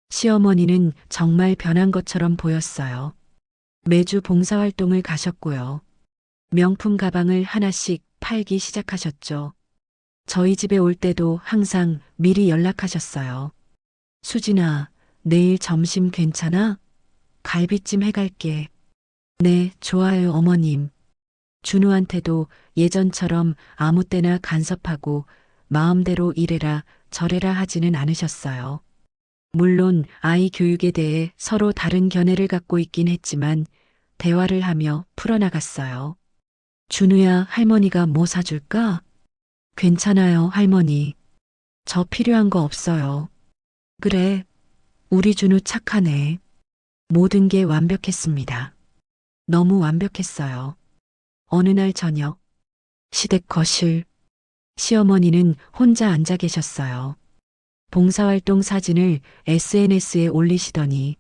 시어머니는 정말 변한 것처럼 보였어요. 매주 봉사활동을 가셨고요. 명품 가방을 하나씩 팔기 시작하셨죠. 저희 집에 올 때도 항상 미리 연락하셨어요. 수진아, 내일 점심 괜찮아? 갈비찜 해갈게. 네, 좋아요, 어머님. 준우한테도 예전처럼 아무 때나 간섭하고 마음대로 이래라 저래라 하지는 않으셨어요. 물론 아이 교육에 대해 서로 다른 견해를 갖고 있긴 했지만 대화를 하며 풀어나갔어요. 준우야, 할머니가 뭐 사줄까? 괜찮아요, 할머니. 저 필요한 거 없어요. 그래, 우리 준우 착하네. 모든 게 완벽했습니다. 너무 완벽했어요. 어느 날 저녁, 시댁 거실, 시어머니는 혼자 앉아 계셨어요. 봉사활동 사진을 SNS에 올리시더니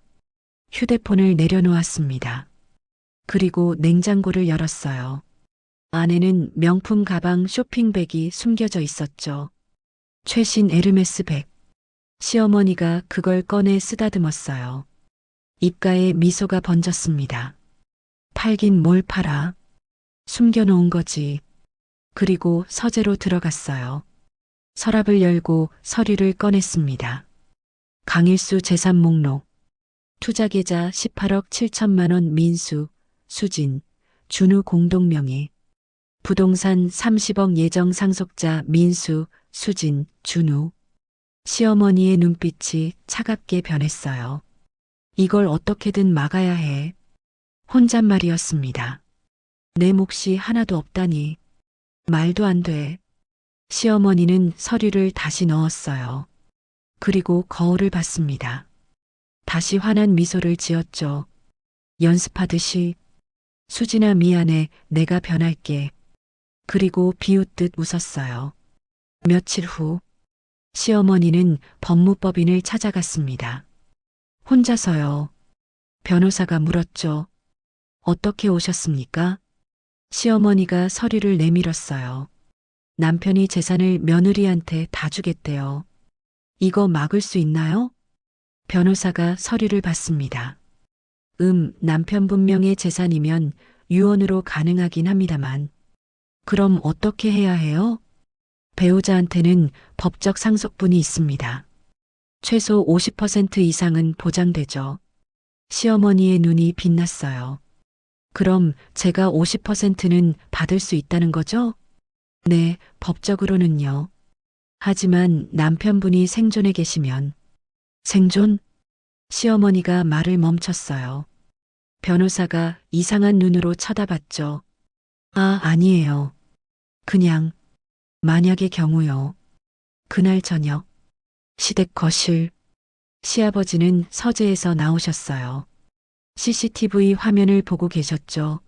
휴대폰을 내려놓았습니다. 그리고 냉장고를 열었어요. 안에는 명품 가방 쇼핑백이 숨겨져 있었죠. 최신 에르메스 백. 시어머니가 그걸 꺼내 쓰다듬었어요. 입가에 미소가 번졌습니다. 팔긴 뭘 팔아. 숨겨놓은 거지. 그리고 서재로 들어갔어요. 서랍을 열고 서류를 꺼냈습니다. 강일수 재산 목록. 투자계좌 18억 7천만 원 민수, 수진, 준우 공동명의. 부동산 30억 예정 상속자 민수, 수진, 준우. 시어머니의 눈빛이 차갑게 변했어요. 이걸 어떻게든 막아야 해. 혼잣말이었습니다. 내 몫이 하나도 없다니. 말도 안 돼. 시어머니는 서류를 다시 넣었어요. 그리고 거울을 봤습니다. 다시 환한 미소를 지었죠. 연습하듯이 수진아 미안해 내가 변할게. 그리고 비웃듯 웃었어요. 며칠 후 시어머니는 법무법인을 찾아갔습니다. 혼자서요. 변호사가 물었죠. 어떻게 오셨습니까? 시어머니가 서류를 내밀었어요. 남편이 재산을 며느리한테 다 주겠대요. 이거 막을 수 있나요? 변호사가 서류를 봤습니다. 남편 분명의 재산이면 유언으로 가능하긴 합니다만. 그럼 어떻게 해야 해요? 배우자한테는 법적 상속분이 있습니다. 최소 50% 이상은 보장되죠. 시어머니의 눈이 빛났어요. 그럼 제가 50%는 받을 수 있다는 거죠? 네, 법적으로는요. 하지만 남편분이 생존해 계시면 생존? 시어머니가 말을 멈췄어요. 변호사가 이상한 눈으로 쳐다봤죠. 아, 아니에요. 그냥 만약의 경우요. 그날 저녁 시댁 거실 시아버지는 서재에서 나오셨어요. CCTV 화면을 보고 계셨죠.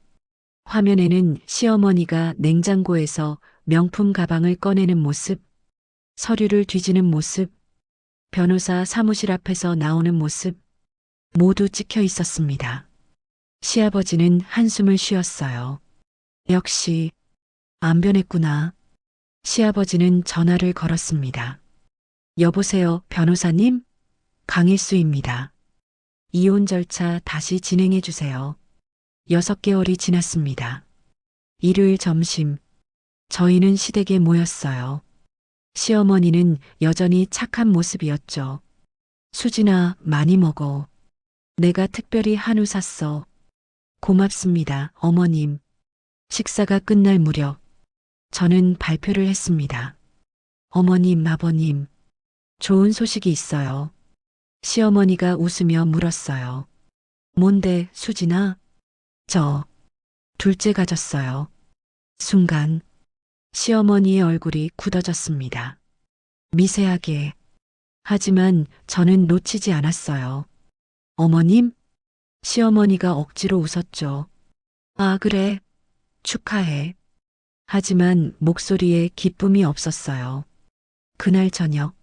화면에는 시어머니가 냉장고에서 명품 가방을 꺼내는 모습, 서류를 뒤지는 모습, 변호사 사무실 앞에서 나오는 모습, 모두 찍혀 있었습니다. 시아버지는 한숨을 쉬었어요. 역시 안 변했구나. 시아버지는 전화를 걸었습니다. 여보세요, 변호사님? 강일수입니다. 이혼 절차 다시 진행해 주세요. 6개월이 지났습니다. 일요일 점심, 저희는 시댁에 모였어요. 시어머니는 여전히 착한 모습이었죠. 수진아, 많이 먹어. 내가 특별히 한우 샀어. 고맙습니다, 어머님. 식사가 끝날 무렵, 저는 발표를 했습니다. 어머님, 아버님, 좋은 소식이 있어요. 시어머니가 웃으며 물었어요. 뭔데, 수진아? 저, 둘째 가졌어요. 순간, 시어머니의 얼굴이 굳어졌습니다. 미세하게. 하지만 저는 놓치지 않았어요. 어머님? 시어머니가 억지로 웃었죠. 아, 그래. 축하해. 하지만 목소리에 기쁨이 없었어요. 그날 저녁,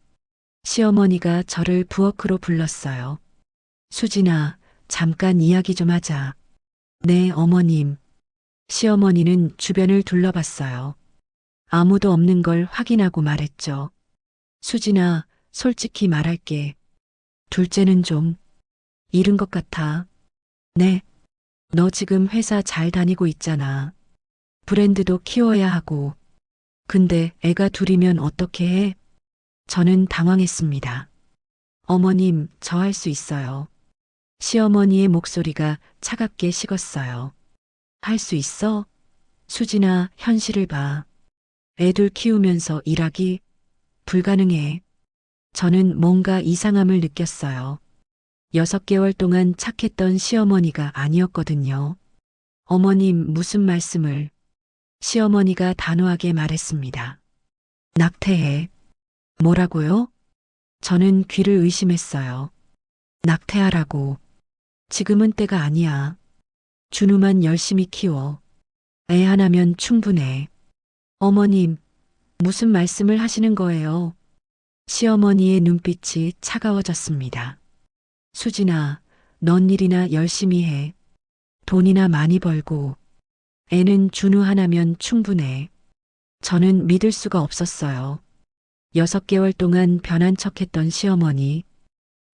시어머니가 저를 부엌으로 불렀어요. 수진아, 잠깐 이야기 좀 하자. 네, 어머님. 시어머니는 주변을 둘러봤어요. 아무도 없는 걸 확인하고 말했죠. 수진아, 솔직히 말할게. 둘째는 좀 잃은 것 같아. 네. 너 지금 회사 잘 다니고 있잖아. 브랜드도 키워야 하고. 근데 애가 둘이면 어떻게 해? 저는 당황했습니다. 어머님, 저 할 수 있어요. 시어머니의 목소리가 차갑게 식었어요. 할 수 있어? 수진아, 현실을 봐. 애들 키우면서 일하기? 불가능해. 저는 뭔가 이상함을 느꼈어요. 6개월 동안 착했던 시어머니가 아니었거든요. 어머님, 무슨 말씀을? 시어머니가 단호하게 말했습니다. 낙태해. 뭐라고요? 저는 귀를 의심했어요. 낙태하라고. 지금은 때가 아니야. 준우만 열심히 키워. 애 하나면 충분해. 어머님, 무슨 말씀을 하시는 거예요? 시어머니의 눈빛이 차가워졌습니다. 수진아, 넌 일이나 열심히 해. 돈이나 많이 벌고. 애는 준우 하나면 충분해. 저는 믿을 수가 없었어요. 6개월 동안 변한 척했던 시어머니.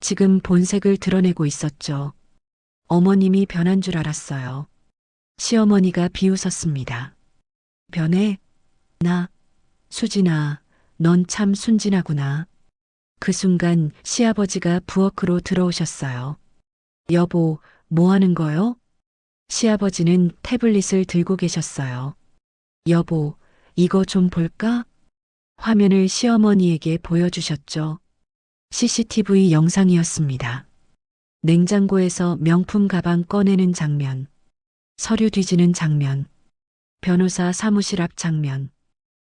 지금 본색을 드러내고 있었죠. 어머님이 변한 줄 알았어요. 시어머니가 비웃었습니다. 변해? 나, 수진아, 넌 참 순진하구나. 그 순간 시아버지가 부엌으로 들어오셨어요. 여보, 뭐 하는 거요? 시아버지는 태블릿을 들고 계셨어요. 여보, 이거 좀 볼까? 화면을 시어머니에게 보여주셨죠. CCTV 영상이었습니다. 냉장고에서 명품 가방 꺼내는 장면, 서류 뒤지는 장면, 변호사 사무실 앞 장면.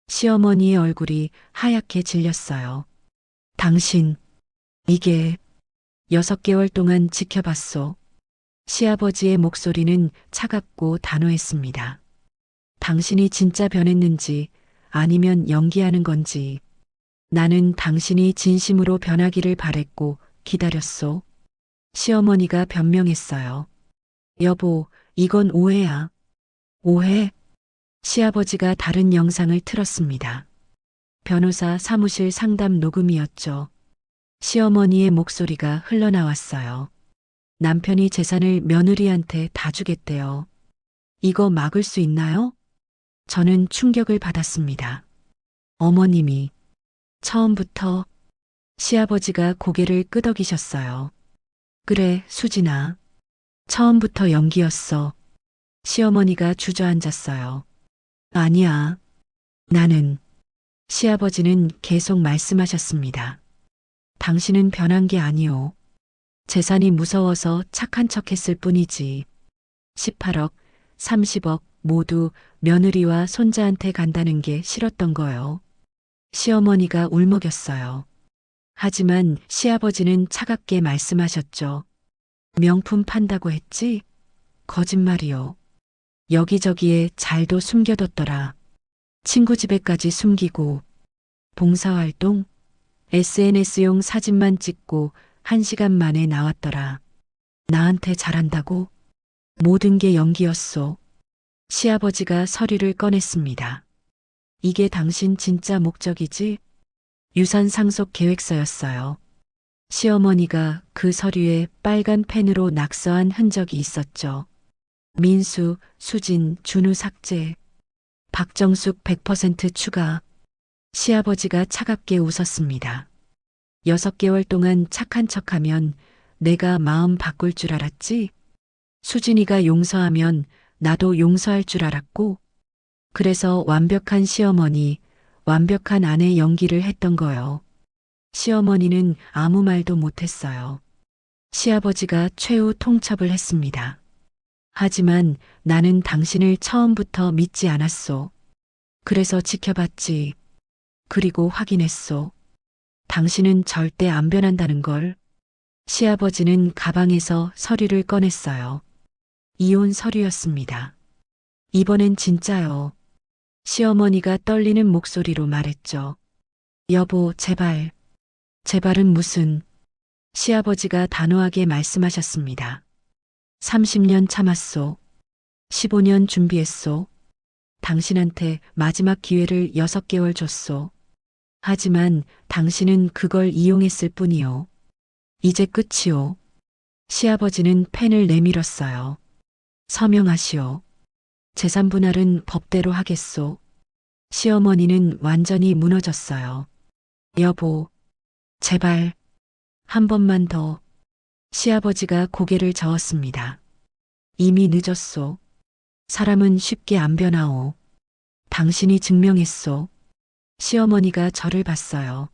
시어머니의 얼굴이 하얗게 질렸어요. 당신, 이게 6개월 동안 지켜봤소. 시아버지의 목소리는 차갑고 단호했습니다. 당신이 진짜 변했는지 아니면 연기하는 건지 나는 당신이 진심으로 변하기를 바랬고 기다렸소. 시어머니가 변명했어요. 여보, 이건 오해야. 오해? 시아버지가 다른 영상을 틀었습니다. 변호사 사무실 상담 녹음이었죠. 시어머니의 목소리가 흘러나왔어요. 남편이 재산을 며느리한테 다 주겠대요. 이거 막을 수 있나요? 저는 충격을 받았습니다. 어머님이 처음부터 시아버지가 고개를 끄덕이셨어요. 그래, 수진아. 처음부터 연기였어. 시어머니가 주저앉았어요. 아니야. 나는. 시아버지는 계속 말씀하셨습니다. 당신은 변한 게 아니오. 재산이 무서워서 착한 척 했을 뿐이지. 18억, 30억 모두 며느리와 손자한테 간다는 게 싫었던 거요. 시어머니가 울먹였어요. 하지만 시아버지는 차갑게 말씀하셨죠. 명품 판다고 했지? 거짓말이요. 여기저기에 잘도 숨겨뒀더라. 친구 집에까지 숨기고, 봉사활동, SNS용 사진만 찍고 1시간 만에 나왔더라. 나한테 잘한다고? 모든 게 연기였소. 시아버지가 서류를 꺼냈습니다. 이게 당신 진짜 목적이지? 유산 상속 계획서였어요. 시어머니가 그 서류에 빨간 펜으로 낙서한 흔적이 있었죠. 민수, 수진, 준우 삭제. 박정숙 100% 추가. 시아버지가 차갑게 웃었습니다. 6개월 동안 착한 척하면 내가 마음 바꿀 줄 알았지? 수진이가 용서하면 나도 용서할 줄 알았고, 그래서 완벽한 시어머니, 완벽한 아내 연기를 했던 거요. 시어머니는 아무 말도 못했어요. 시아버지가 최후 통첩을 했습니다. 하지만 나는 당신을 처음부터 믿지 않았소. 그래서 지켜봤지. 그리고 확인했소. 당신은 절대 안 변한다는 걸. 시아버지는 가방에서 서류를 꺼냈어요. 이혼 서류였습니다. 이번엔 진짜요. 시어머니가 떨리는 목소리로 말했죠. 여보, 제발. 제발은 무슨. 시아버지가 단호하게 말씀하셨습니다. 30년 참았소. 15년 준비했소. 당신한테 마지막 기회를 6개월 줬소. 하지만 당신은 그걸 이용했을 뿐이요. 이제 끝이요. 시아버지는 펜을 내밀었어요. 서명하시오. 재산 분할은 법대로 하겠소. 시어머니는 완전히 무너졌어요. 여보, 제발, 한 번만 더. 시아버지가 고개를 저었습니다. 이미 늦었소. 사람은 쉽게 안 변하오. 당신이 증명했소. 시어머니가 저를 봤어요.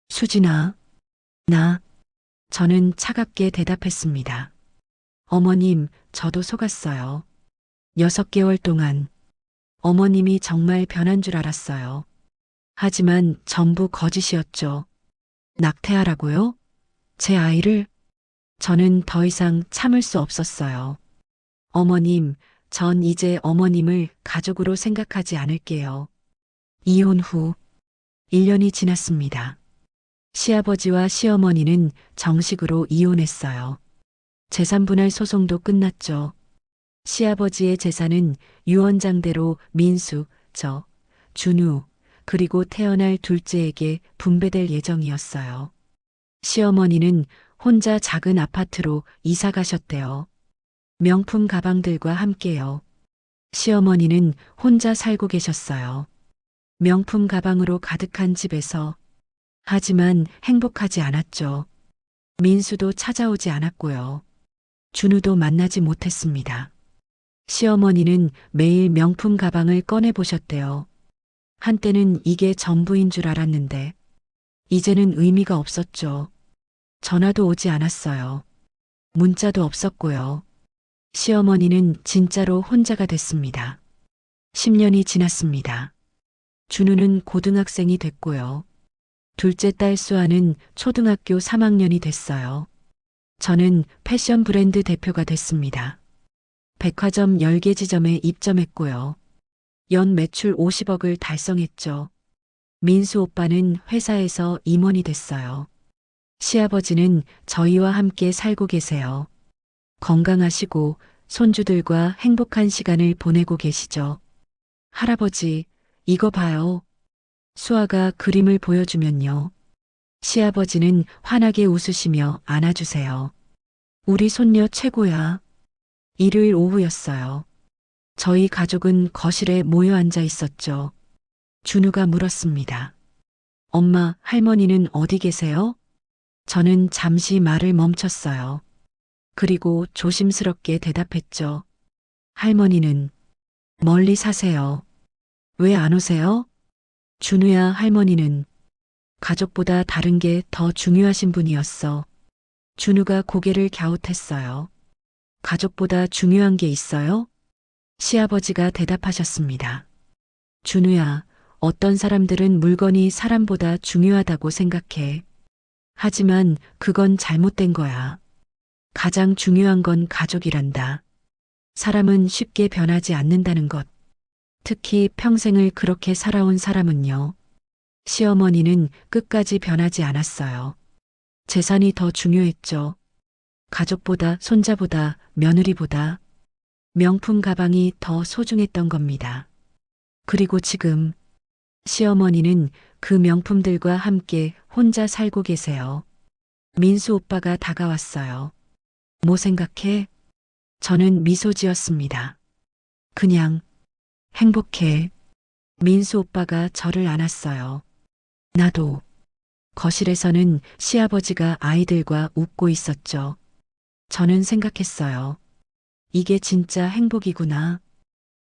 수진아, 저는 차갑게 대답했습니다. 어머님, 저도 속았어요. 6개월 동안 어머님이 정말 변한 줄 알았어요. 하지만 전부 거짓이었죠. 낙태하라고요? 제 아이를? 저는 더 이상 참을 수 없었어요. 어머님, 전 이제 어머님을 가족으로 생각하지 않을게요. 이혼 후 1년이 지났습니다. 시아버지와 시어머니는 정식으로 이혼했어요. 재산분할 소송도 끝났죠. 시아버지의 재산은 유언장대로 민수, 저, 준우, 그리고 태어날 둘째에게 분배될 예정이었어요. 시어머니는 혼자 작은 아파트로 이사 가셨대요. 명품 가방들과 함께요. 시어머니는 혼자 살고 계셨어요. 명품 가방으로 가득한 집에서. 하지만 행복하지 않았죠. 민수도 찾아오지 않았고요. 준우도 만나지 못했습니다. 시어머니는 매일 명품 가방을 꺼내 보셨대요. 한때는 이게 전부인 줄 알았는데, 이제는 의미가 없었죠. 전화도 오지 않았어요. 문자도 없었고요. 시어머니는 진짜로 혼자가 됐습니다. 10년이 지났습니다. 준우는 고등학생이 됐고요. 둘째 딸 수아는 초등학교 3학년이 됐어요. 저는 패션 브랜드 대표가 됐습니다. 백화점 10개 지점에 입점했고요. 연 매출 50억을 달성했죠. 민수 오빠는 회사에서 임원이 됐어요. 시아버지는 저희와 함께 살고 계세요. 건강하시고 손주들과 행복한 시간을 보내고 계시죠. 할아버지, 이거 봐요. 수아가 그림을 보여주면요. 시아버지는 환하게 웃으시며 안아주세요. 우리 손녀 최고야. 일요일 오후였어요. 저희 가족은 거실에 모여 앉아 있었죠. 준우가 물었습니다. 엄마, 할머니는 어디 계세요? 저는 잠시 말을 멈췄어요. 그리고 조심스럽게 대답했죠. 할머니는 멀리 사세요. 왜 안 오세요? 준우야, 할머니는 가족보다 다른 게 더 중요하신 분이었어. 준우가 고개를 갸웃했어요. 가족보다 중요한 게 있어요? 시아버지가 대답하셨습니다. 준우야, 어떤 사람들은 물건이 사람보다 중요하다고 생각해. 하지만 그건 잘못된 거야. 가장 중요한 건 가족이란다. 사람은 쉽게 변하지 않는다는 것. 특히 평생을 그렇게 살아온 사람은요. 시어머니는 끝까지 변하지 않았어요. 재산이 더 중요했죠. 가족보다, 손자보다, 며느리보다 명품 가방이 더 소중했던 겁니다. 그리고 지금 시어머니는 그 명품들과 함께 혼자 살고 계세요. 민수 오빠가 다가왔어요. 뭐 생각해? 저는 미소 지었습니다. 그냥 행복해. 민수 오빠가 저를 안았어요. 나도. 거실에서는 시아버지가 아이들과 웃고 있었죠. 저는 생각했어요. 이게 진짜 행복이구나.